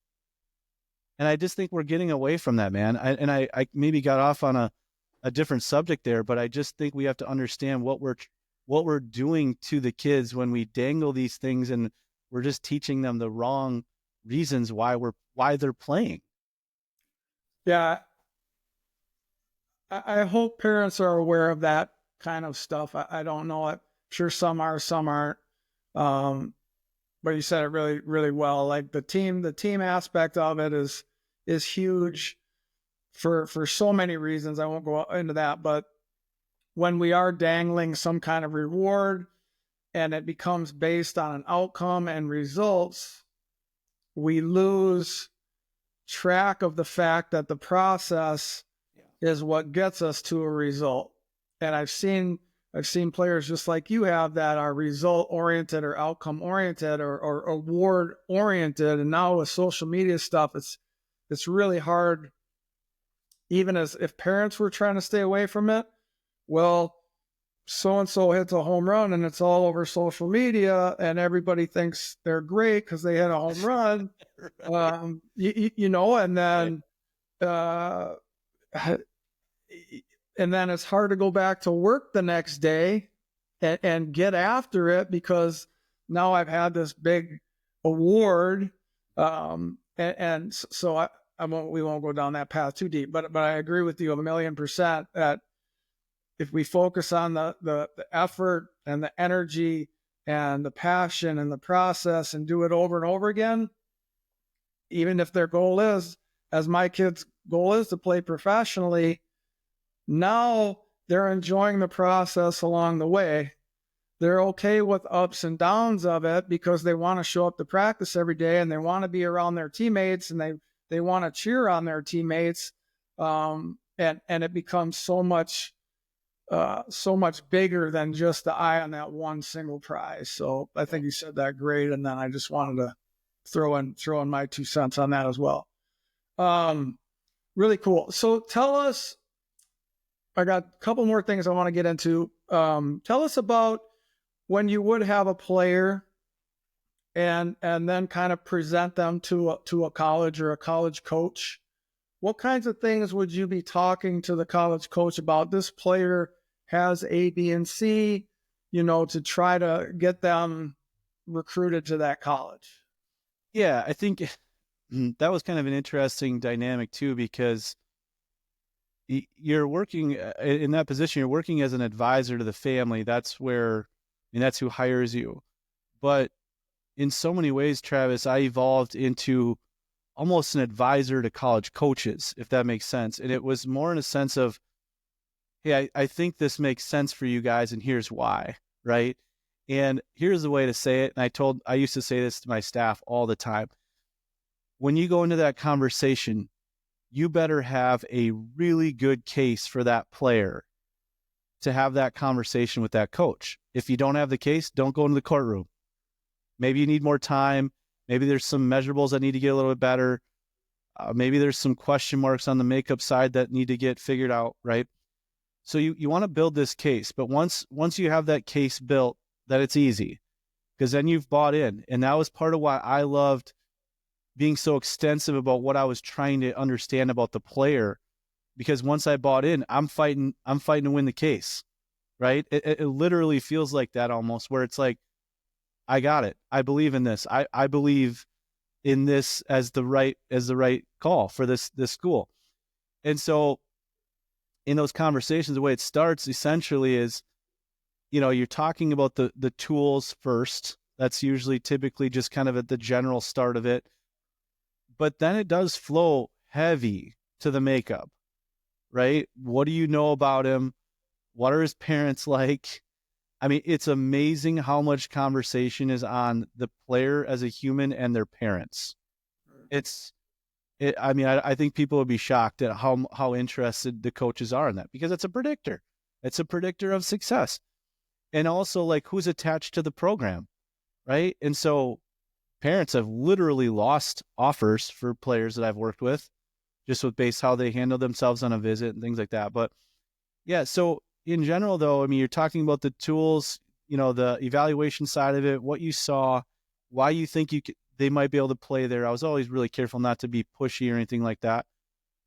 And I just think we're getting away from that, man. I maybe got off on a different subject there, but I just think we have to understand what we're doing to the kids when we dangle these things, and we're just teaching them the wrong reasons why they're playing. Yeah, I hope parents are aware of that kind of stuff. I don't know. I'm sure some are, some aren't. But you said it really, really well. Like the team aspect of it is huge for so many reasons. I won't go into that, but when we are dangling some kind of reward and it becomes based on an outcome and results, we lose track of the fact that the process is what gets us to a result. And I've seen players just like you have that are result oriented or outcome oriented or award oriented. And now with social media stuff, it's really hard. Even as if parents were trying to stay away from it, well, so-and-so hits a home run and it's all over social media and everybody thinks they're great because they hit a home run. Right. And then, and then it's hard to go back to work the next day and get after it because now I've had this big award. And so we won't go down that path too deep, but I agree with you 1,000,000% that if we focus on the effort and the energy and the passion and the process and do it over and over again, even if their goal is, as my kid's goal is to play professionally, now they're enjoying the process along the way. They're okay with ups and downs of it because they want to show up to practice every day and they want to be around their teammates and they want to cheer on their teammates. And it becomes so much bigger than just the eye on that one single prize. So I think you said that great. And then I just wanted to throw in my 2 cents on that as well. Really cool. So tell us, I got a couple more things I want to get into. Tell us about when you would have a player and then kind of present them to a college or a college coach. What kinds of things would you be talking to the college coach about? This player has A, B, and C, to try to get them recruited to that college. Yeah, I think that was kind of an interesting dynamic too, because you're working in that position, you're working as an advisor to the family. That's who hires you. But in so many ways, Travis, I evolved into almost an advisor to college coaches, if that makes sense. And it was more in a sense of, hey, I think this makes sense for you guys, and here's why, right? And here's the way to say it. And I used to say this to my staff all the time. When you go into that conversation, you better have a really good case for that player to have that conversation with that coach. If you don't have the case, don't go into the courtroom. Maybe you need more time. Maybe there's some measurables that need to get a little bit better. Maybe there's some question marks on the makeup side that need to get figured out, right? So you want to build this case, but once you have that case built, that it's easy, because then you've bought in. And that was part of why I loved being so extensive about what I was trying to understand about the player, because once I bought in, I'm fighting to win the case, right? It literally feels like that almost, where it's like, I got it. I believe in this. I believe in this as the right call for this school. And so in those conversations, the way it starts essentially is, you're talking about the tools first. That's usually typically just kind of at the general start of it. But then it does flow heavy to the makeup, right? What do you know about him? What are his parents like? I mean, it's amazing how much conversation is on the player as a human and their parents. It's I think people would be shocked at how interested the coaches are in that, because it's a predictor. It's a predictor of success. And also, like, who's attached to the program, right? And so parents have literally lost offers for players that I've worked with, just with based how they handle themselves on a visit and things like that. But yeah, so in general, though, I mean, you're talking about the tools, the evaluation side of it, what you saw, why you think they might be able to play there. I was always really careful not to be pushy or anything like that.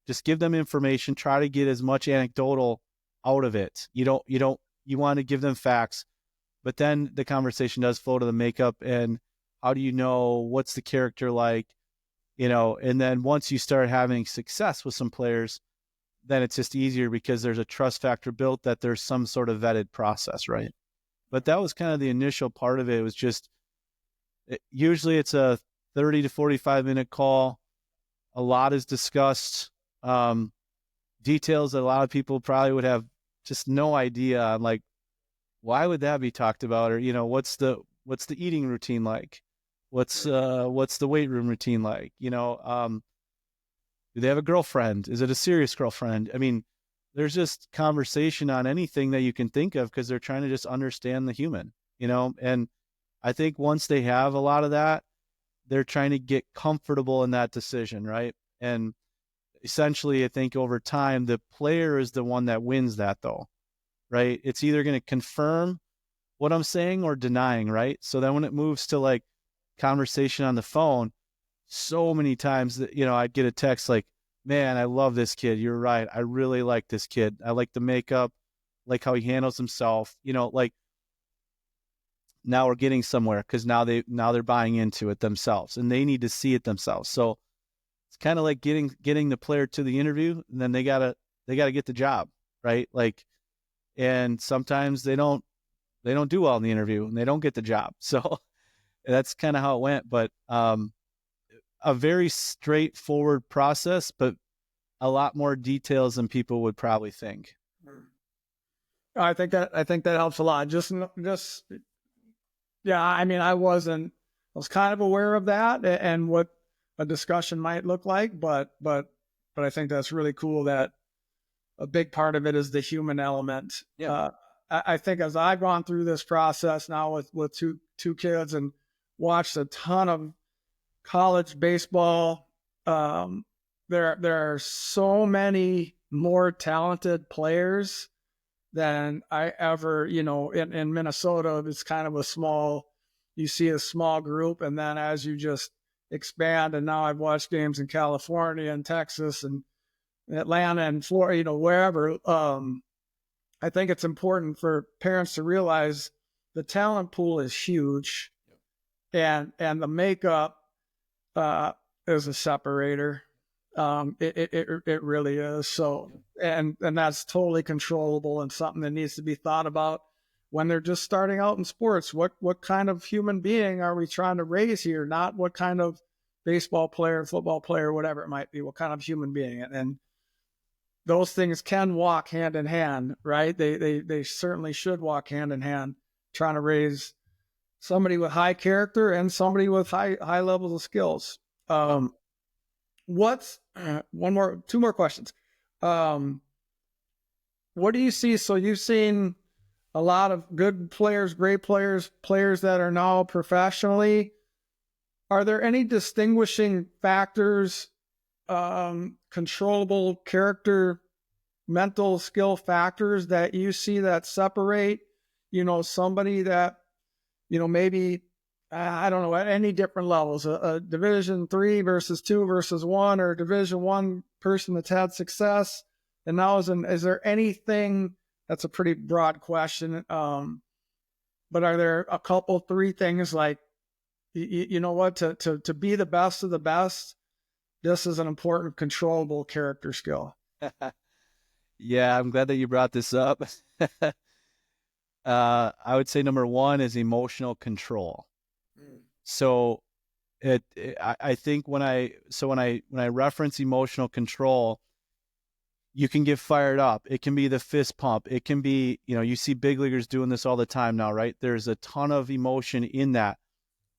Just give them information, try to get as much anecdotal out of it. You want to give them facts, but then the conversation does flow to the makeup and how do you know, what's the character like, and then once you start having success with some players, then it's just easier because there's a trust factor built that there's some sort of vetted process, right? But that was kind of the initial part of it. It was just, usually it's a 30 to 45-minute call. A lot is discussed, details that a lot of people probably would have just no idea on, like, why would that be talked about? Or, what's the eating routine like? What's the weight room routine like? Do they have a girlfriend? Is it a serious girlfriend? I mean, there's just conversation on anything that you can think of because they're trying to just understand the human, and I think once they have a lot of that, they're trying to get comfortable in that decision, right? And essentially, I think over time, the player is the one that wins that, though, right? It's either going to confirm what I'm saying or denying, right? So then when it moves to like conversation on the phone, so many times that, I'd get a text like, man, I love this kid. You're right. I really like this kid. I like the makeup, like how he handles himself, like now we're getting somewhere because now they're buying into it themselves and they need to see it themselves. So it's kind of like getting the player to the interview, and then they gotta get the job, right? Like, and sometimes they don't do well in the interview and they don't get the job. So that's kind of how it went. But a very straightforward process, but a lot more details than people would probably think. I think that helps a lot. Just yeah. I mean, I was kind of aware of that and what a discussion might look like, but I think that's really cool that a big part of it is the human element. Yeah. I think as I've gone through this process now with two kids and watched a ton of college baseball, there are so many more talented players than I ever, in Minnesota, it's kind of you see a small group. And then as you just expand, and now I've watched games in California and Texas and Atlanta and Florida, wherever, I think it's important for parents to realize the talent pool is huge, and the makeup is a separator. It really is. So, and that's totally controllable and something that needs to be thought about when they're just starting out in sports. What kind of human being are we trying to raise here? Not what kind of baseball player, football player, whatever it might be. What kind of human being? And those things can walk hand in hand, right? They certainly should walk hand in hand, trying to raise somebody with high character and somebody with high levels of skills. What's two more questions. What do you see? So you've seen a lot of good players, great players that are now professionally. Are there any distinguishing factors, controllable character, mental skill factors that you see that separate, somebody that, maybe, I don't know, at any different levels, a Division 3 versus 2 versus 1, or a Division 1 person that's had success? And now is there anything, that's a pretty broad question, but are there a couple, three things like, you know what, to be the best of the best, this is an important controllable character skill? Yeah, I'm glad that you brought this up. I would say number one is emotional control. So I think when I reference emotional control, you can get fired up. It can be the fist pump. It can be, you see big leaguers doing this all the time now, right? There's a ton of emotion in that.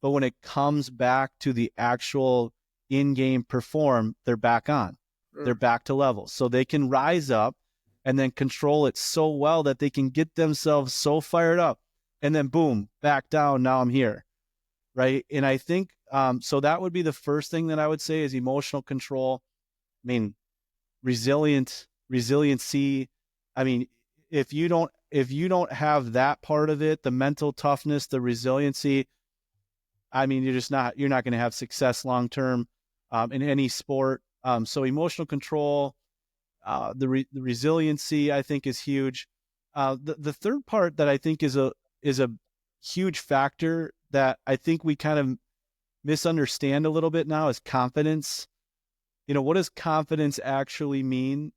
But when it comes back to the actual in-game perform, they're back on. They're back to level. So they can rise up and then control it so well that they can get themselves so fired up and then boom, back down. Now I'm here. Right. And I think, so that would be the first thing that I would say is emotional control. I mean, resiliency. I mean, if you don't have that part of it, the mental toughness, the resiliency, I mean, you're not going to have success long term in any sport. So emotional control, the resiliency, I think, is huge. The third part that I think is a huge factor that I think we kind of misunderstand a little bit now is confidence. What does confidence actually mean?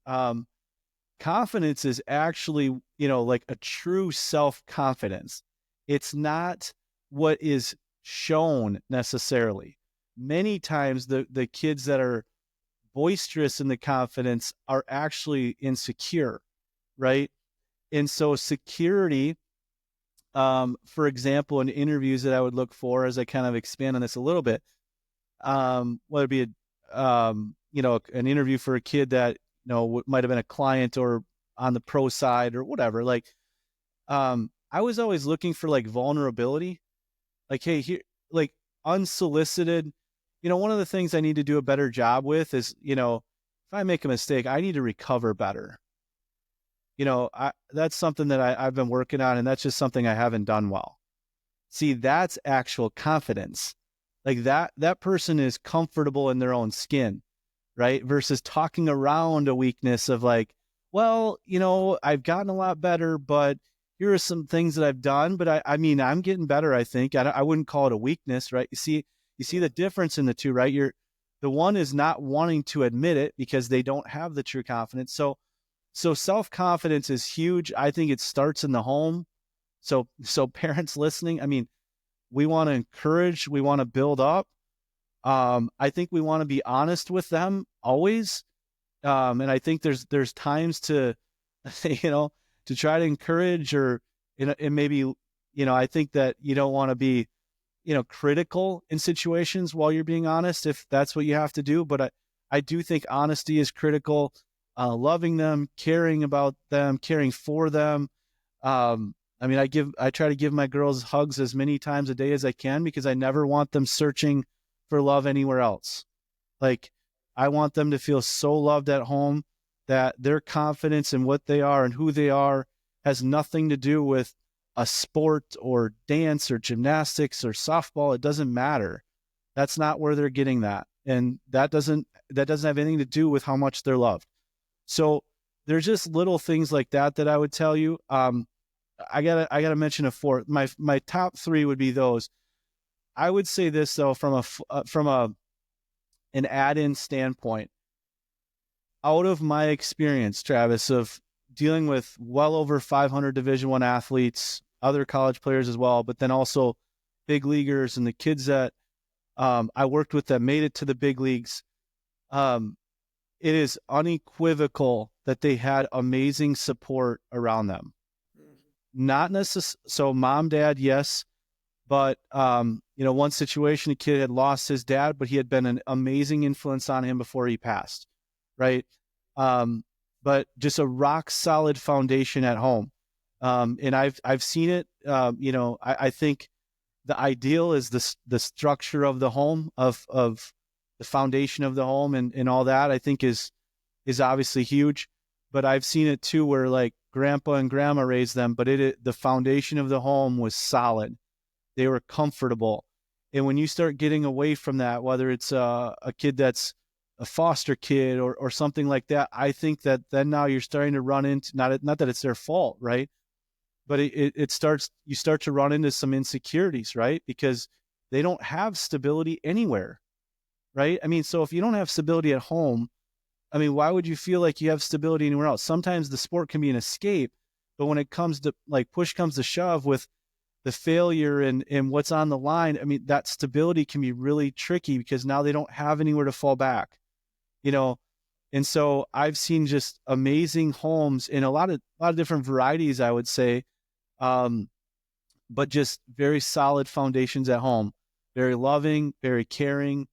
Confidence is actually, like a true self-confidence. It's not what is shown necessarily. Many times the kids that are boisterous in the confidence are actually insecure, right? And so security, for example, in interviews that I would look for, as I kind of expand on this a little bit, whether it be an interview for a kid that might have been a client or on the pro side or whatever. Like, I was always looking for like vulnerability, like, hey, here, like unsolicited. One of the things I need to do a better job with is, if I make a mistake, I need to recover better. That's something that I've been working on, and that's just something I haven't done well. See, that's actual confidence. Like that person is comfortable in their own skin, right? Versus talking around a weakness of like, well, I've gotten a lot better, but here are some things that I've done. But I mean, I'm getting better, I think. I wouldn't call it a weakness, right? You see the difference in the two, right? The one is not wanting to admit it because they don't have the true confidence. So self-confidence is huge. I think it starts in the home. So parents listening, I mean, we want to encourage, we want to build up. I think we want to be honest with them always. And I think there's times to, to try to encourage or, and maybe, I think that you don't want to be, critical in situations while you're being honest, if that's what you have to do. But I do think honesty is critical. Loving them, caring about them, caring for them. I mean, I try to give my girls hugs as many times a day as I can because I never want them searching for love anywhere else. Like, I want them to feel so loved at home that their confidence in what they are and who they are has nothing to do with a sport or dance or gymnastics or softball. It doesn't matter. That's not where they're getting that. And that doesn't have anything to do with how much they're loved. So there's just little things like that I would tell you. I gotta mention a fourth. My top three would be those. I would say this though, from an add-in standpoint, out of my experience, Travis, of dealing with well over 500 Division I athletes, other college players as well, but then also big leaguers and the kids that I worked with that made it to the big leagues. It is unequivocal that they had amazing support around them. Not necessarily, so mom, dad, yes. But, one situation, a kid had lost his dad, but he had been an amazing influence on him before he passed. Right. But just a rock solid foundation at home. And I've seen it, I think the ideal is the structure of the home of the foundation of the home and all that, I think is obviously huge. But I've seen it too, where like grandpa and grandma raised them, but the foundation of the home was solid. They were comfortable. And when you start getting away from that, whether it's a kid that's a foster kid or something like that, I think that then now you're starting to run into, not that it's their fault, right? But you start to run into some insecurities, right? Because they don't have stability anywhere, right? I mean, so if you don't have stability at home, I mean, why would you feel like you have stability anywhere else? Sometimes the sport can be an escape, but when it comes to like push comes to shove with the failure and what's on the line, I mean, that stability can be really tricky because now they don't have anywhere to fall back, And so I've seen just amazing homes in a lot of different varieties, I would say, but just very solid foundations at home, very loving, very caring,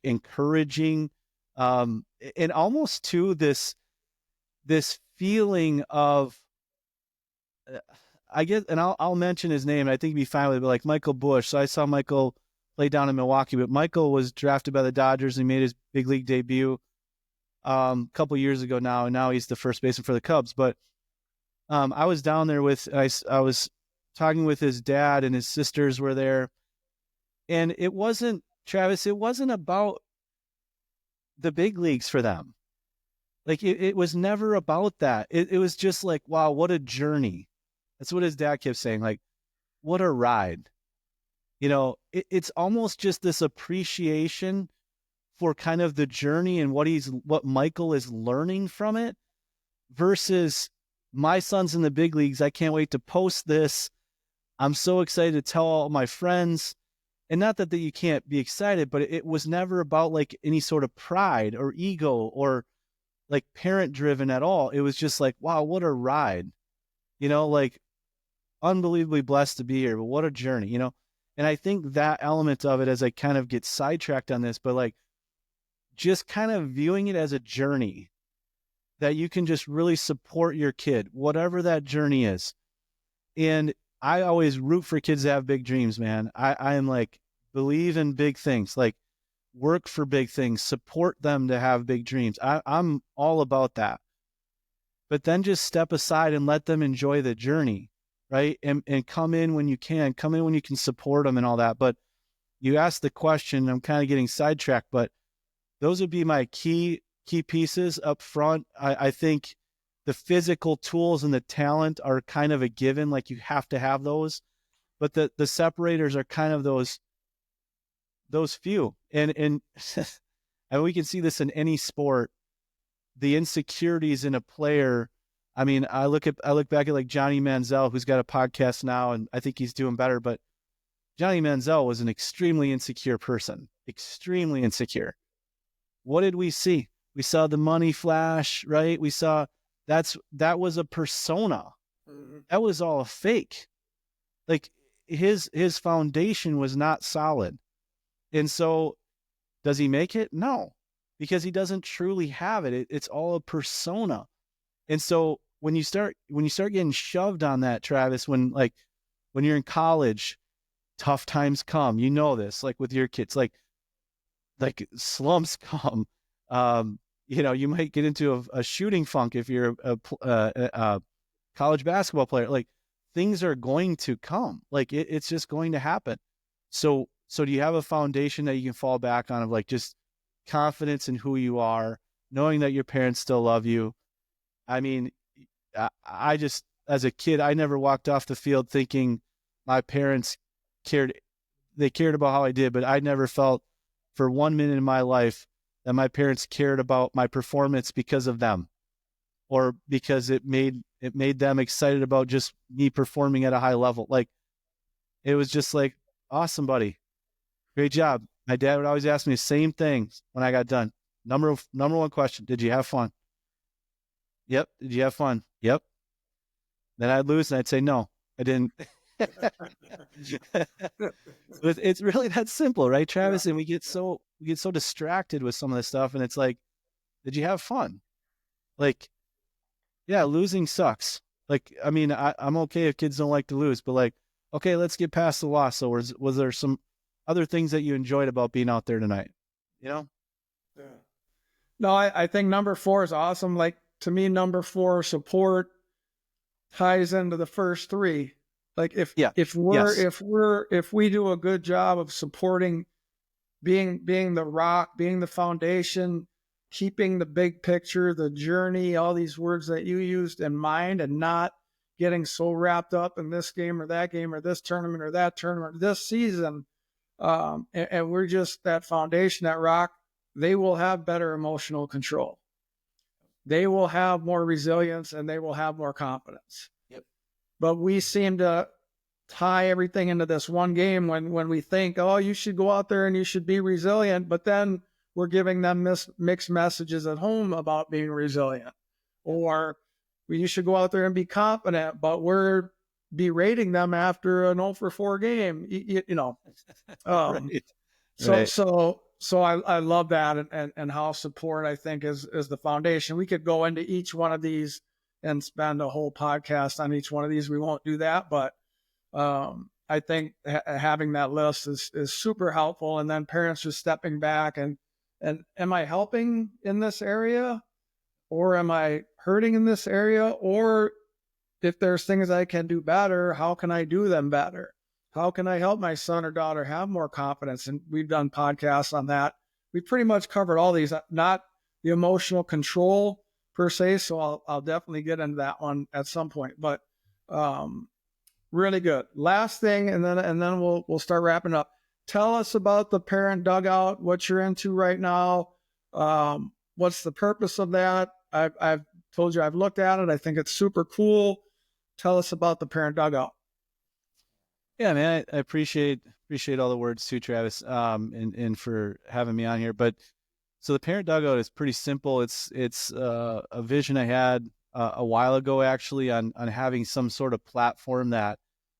encouraging, and almost to this feeling of, I guess, and I'll mention his name. I think he'd be fine with it, but like Michael Bush. So I saw Michael play down in Milwaukee, but Michael was drafted by the Dodgers and he made his big league debut a couple years ago now, and now he's the first baseman for the Cubs. But I was down there I was talking with his dad, and his sisters were there, and it wasn't, Travis, it wasn't about the big leagues for them. Like it was never about that. It was just like, wow, what a journey. That's what his dad kept saying. Like, what a ride. It's almost just this appreciation for kind of the journey and what Michael is learning from it, versus my son's in the big leagues. I can't wait to post this. I'm so excited to tell all my friends. And not that you can't be excited, but it was never about like any sort of pride or ego or like parent driven at all. It was just like, wow, what a ride, like unbelievably blessed to be here, but what a journey, And I think that element of it, as I kind of get sidetracked on this, but like just kind of viewing it as a journey that you can just really support your kid, whatever that journey is. And I always root for kids to have big dreams, man. I am like, believe in big things, like work for big things, support them to have big dreams. I'm all about that. But then just step aside and let them enjoy the journey, right? And come in when you can, support them and all that. But you asked the question, I'm kind of getting sidetracked, but those would be my key pieces up front. I think the physical tools and the talent are kind of a given, like you have to have those, but the separators are kind of those few. And and we can see this in any sport, the insecurities in a player. I mean, I look back at like Johnny Manziel, who's got a podcast now, and I think he's doing better, but Johnny Manziel was an extremely insecure person, extremely insecure. What did we see? We saw the money flash, right? We saw that was a persona. Mm-hmm. That was all a fake. Like his foundation was not solid. And so does he make it? No, because he doesn't truly have it. It's all a persona. And so when you start getting shoved on that, Travis, when you're in college, tough times come, this, like with your kids, like slumps come. You might get into a shooting funk if you're a college basketball player. Like things are going to come. Like it's just going to happen. So do you have a foundation that you can fall back on of like just confidence in who you are, knowing that your parents still love you? I mean, I just, as a kid, I never walked off the field thinking my parents cared about how I did, but I never felt for 1 minute in my life that my parents cared about my performance because of them, or because it made them excited about just me performing at a high level. Like it was just like, awesome, buddy. Great job. My dad would always ask me the same thing when I got done. Number one question: did you have fun? Yep. Did you have fun? Yep. Then I'd lose and I'd say, no, I didn't. It's really that simple, right, Travis? Yeah. And we get so distracted with some of this stuff, and it's like, did you have fun? Like, yeah, losing sucks. Like, I mean, I'm okay if kids don't like to lose, but like, okay, let's get past the loss. So was there some other things that you enjoyed about being out there tonight? Yeah. No, I think number 4 is awesome. Like, to me, number 4, support, ties into the first 3. Like if we do a good job of supporting, being the rock, being the foundation, keeping the big picture, the journey, all these words that you used in mind, and not getting so wrapped up in this game or that game or this tournament or that tournament, this season, and we're just that foundation, that rock, they will have better emotional control. They will have more resilience and they will have more confidence. Yep. But we seem to tie everything into this one game when we think, oh, you should go out there and you should be resilient, but then we're giving them mixed messages at home about being resilient. Or you should go out there and be confident, but we're berating them after an 0-for-4 game, Right. So So I love that, and house support, I think, is the foundation. We could go into each one of these and spend a whole podcast on each one of these. We won't do that, but I think having that list is super helpful. And then parents just stepping back and am I helping in this area, or am I hurting in this area? Or if there's things I can do better, how can I do them better? How can I help my son or daughter have more confidence? And we've done podcasts on that. We pretty much covered all these, not the emotional control per se. So I'll definitely get into that one at some point, but really good. Last thing, and then we'll start wrapping up. Tell us about the parent dugout, what you're into right now. What's the purpose of that? I've told you I've looked at it. I think it's super cool. Tell us about the parent dugout. Yeah, man, I appreciate all the words too, Travis, and for having me on here. But so the parent dugout is pretty simple. It's a vision I had a while ago, actually, on having some sort of platform that,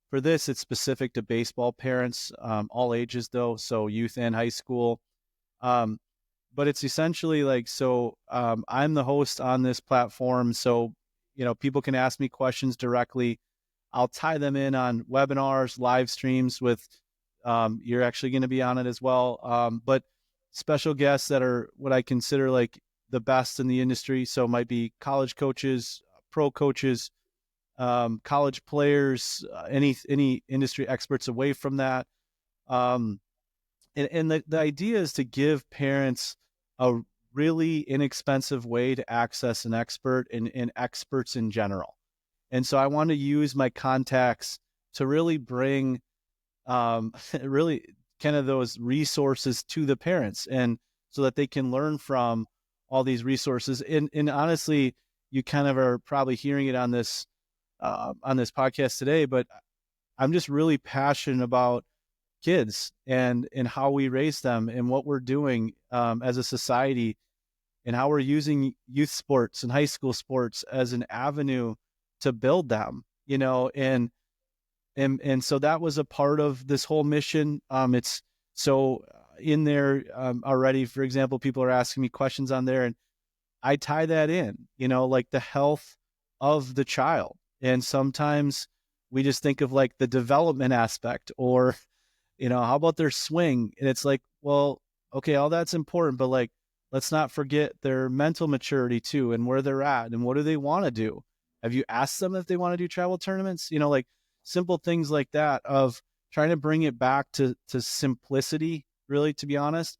for this, it's specific to baseball parents, all ages though, so youth and high school. But it's essentially like, so I'm the host on this platform, so people can ask me questions directly. I'll tie them in on webinars, live streams with, you're actually going to be on it as well. But special guests that are what I consider like the best in the industry. So it might be college coaches, pro coaches, college players, any industry experts away from that. And the idea is to give parents a really inexpensive way to access an expert and experts in general. And so I want to use my contacts to really bring really kind of those resources to the parents, and so that they can learn from all these resources. And honestly, you kind of are probably hearing it on this podcast today, but I'm just really passionate about kids and how we raise them and what we're doing as a society, and how we're using youth sports and high school sports as an avenue to build them, and so that was a part of this whole mission. It's so in there already. For example, people are asking me questions on there, and I tie that in, like the health of the child. And sometimes we just think of like the development aspect, or how about their swing? And it's like, well, okay, all that's important, but like, let's not forget their mental maturity too, and where they're at and what do they want to do. Have you asked them if they want to do travel tournaments? Like simple things like that, of trying to bring it back to simplicity, really, to be honest.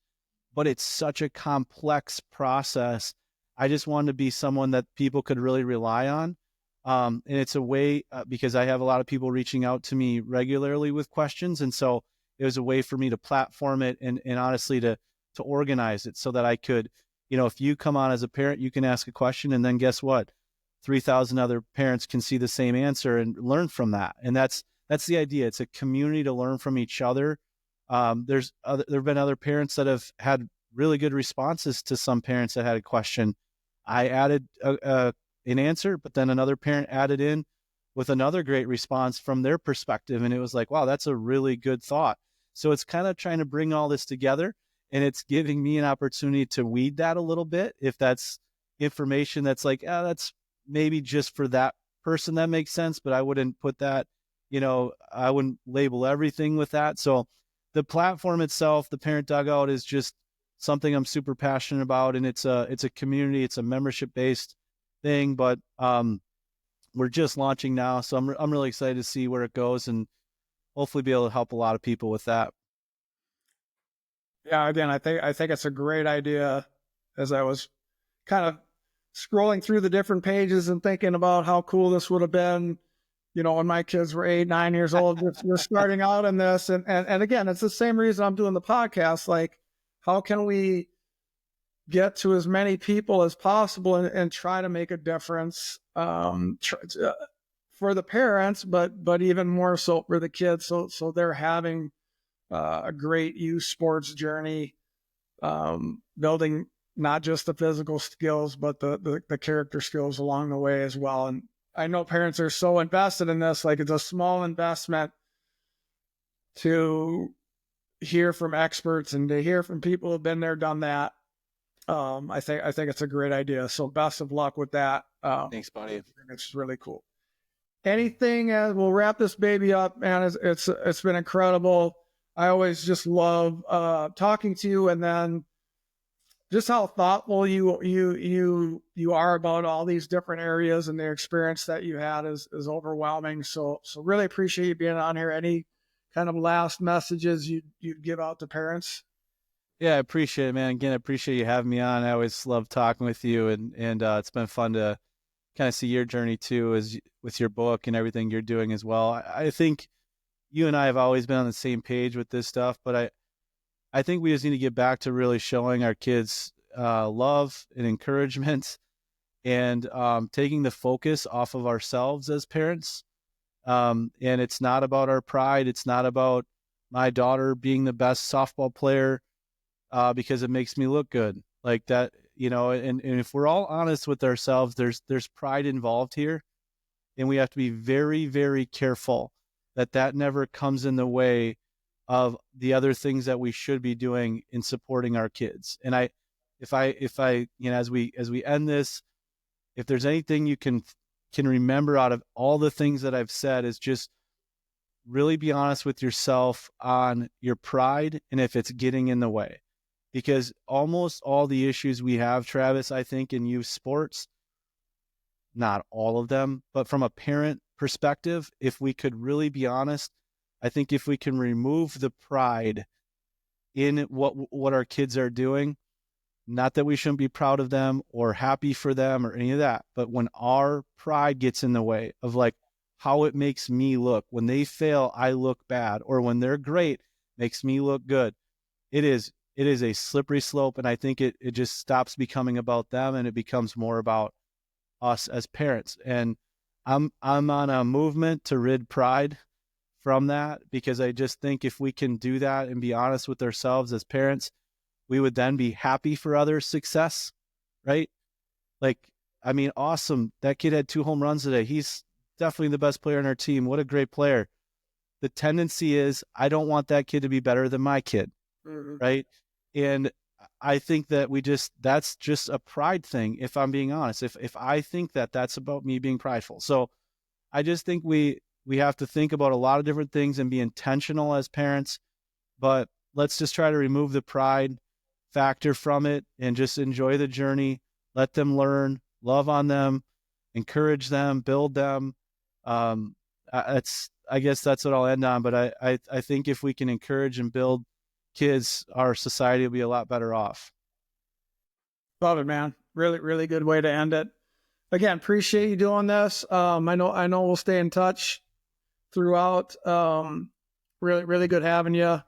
But it's such a complex process. I just wanted to be someone that people could really rely on. And it's a way, because I have a lot of people reaching out to me regularly with questions. And so it was a way for me to platform it and honestly to organize it so that I could, if you come on as a parent, you can ask a question, and then guess what? 3,000 other parents can see the same answer and learn from that. And that's the idea. It's a community to learn from each other. There have been other parents that have had really good responses to some parents that had a question. I added an answer, but then another parent added in with another great response from their perspective. And it was like, wow, that's a really good thought. So it's kind of trying to bring all this together, and it's giving me an opportunity to weed that a little bit. If that's information that's like, that's maybe just for that person, that makes sense, but I wouldn't put that, I wouldn't label everything with that. So the platform itself, the Parent Dugout, is just something I'm super passionate about, and it's a community, it's a membership based thing, but we're just launching now, so I'm really excited to see where it goes, and hopefully be able to help a lot of people with that. Yeah, again, I think it's a great idea. As I was kind of scrolling through the different pages and thinking about how cool this would have been, when my kids were 8, 9 years old, we're starting out in this. And again, it's the same reason I'm doing the podcast. Like, how can we get to as many people as possible and try to make a difference for the parents, but even more so for the kids. So they're having a great youth sports journey, building not just the physical skills, but the character skills along the way as well. And I know parents are so invested in this, like it's a small investment to, hear from experts and to hear from people who've been there, done that. I think it's a great idea. So best of luck with that. Thanks, buddy. It's really cool. Anything as we'll wrap this baby up, man. It's been incredible. I always just love talking to you, and then just how thoughtful you are about all these different areas, and the experience that you had is overwhelming. So really appreciate you being on here. Any kind of last messages you'd give out to parents? Yeah, I appreciate it, man. Again, I appreciate you having me on. I always love talking with you, and it's been fun to kind of see your journey too, as with your book and everything you're doing as well. I think you and I have always been on the same page with this stuff, but I think we just need to get back to really showing our kids love and encouragement, and taking the focus off of ourselves as parents. And it's not about our pride. It's not about my daughter being the best softball player because it makes me look good, like that. And if we're all honest with ourselves, there's pride involved here, and we have to be very, very careful that never comes in the way of the other things that we should be doing in supporting our kids. And if I, as we end this, if there's anything you can remember out of all the things that I've said, is just really be honest with yourself on your pride and if it's getting in the way. Because almost all the issues we have, Travis, I think in youth sports, not all of them, but from a parent perspective, if we could really be honest, I think if we can remove the pride in what our kids are doing, not that we shouldn't be proud of them or happy for them or any of that, but when our pride gets in the way of like how it makes me look, when they fail, I look bad, or when they're great, makes me look good. It is a slippery slope. And I think it just stops becoming about them, and it becomes more about us as parents. And I'm on a movement to rid pride from that, because I just think if we can do that and be honest with ourselves as parents, we would then be happy for others' success, right? Like, I mean, awesome. That kid had 2 home runs today. He's definitely the best player on our team. What a great player. The tendency is I don't want that kid to be better than my kid, right? And I think that that's just a pride thing, if I'm being honest. If I think that's about me being prideful. So I just think we have to think about a lot of different things and be intentional as parents, but let's just try to remove the pride factor from it and just enjoy the journey. Let them learn, love on them, encourage them, build them. I guess that's what I'll end on. But I think if we can encourage and build kids, our society will be a lot better off. Love it, man. Really, really good way to end it. Again, appreciate you doing this. I know we'll stay in touch throughout. Really, really good having you.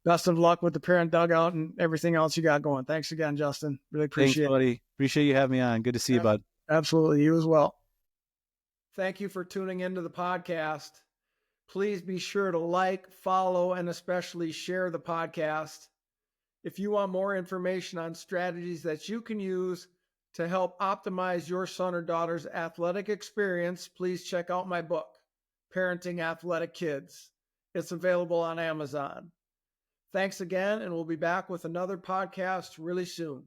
Best of luck with the parent dugout and everything else you got going. Thanks again, Justin. Really appreciate it. Thanks, buddy. Appreciate you having me on. Good to see you, bud. Absolutely. You as well. Thank you for tuning into the podcast. Please be sure to like, follow, and especially share the podcast. If you want more information on strategies that you can use to help optimize your son or daughter's athletic experience, please check out my book, Parenting Athletic Kids. It's available on Amazon. Thanks again, and we'll be back with another podcast really soon.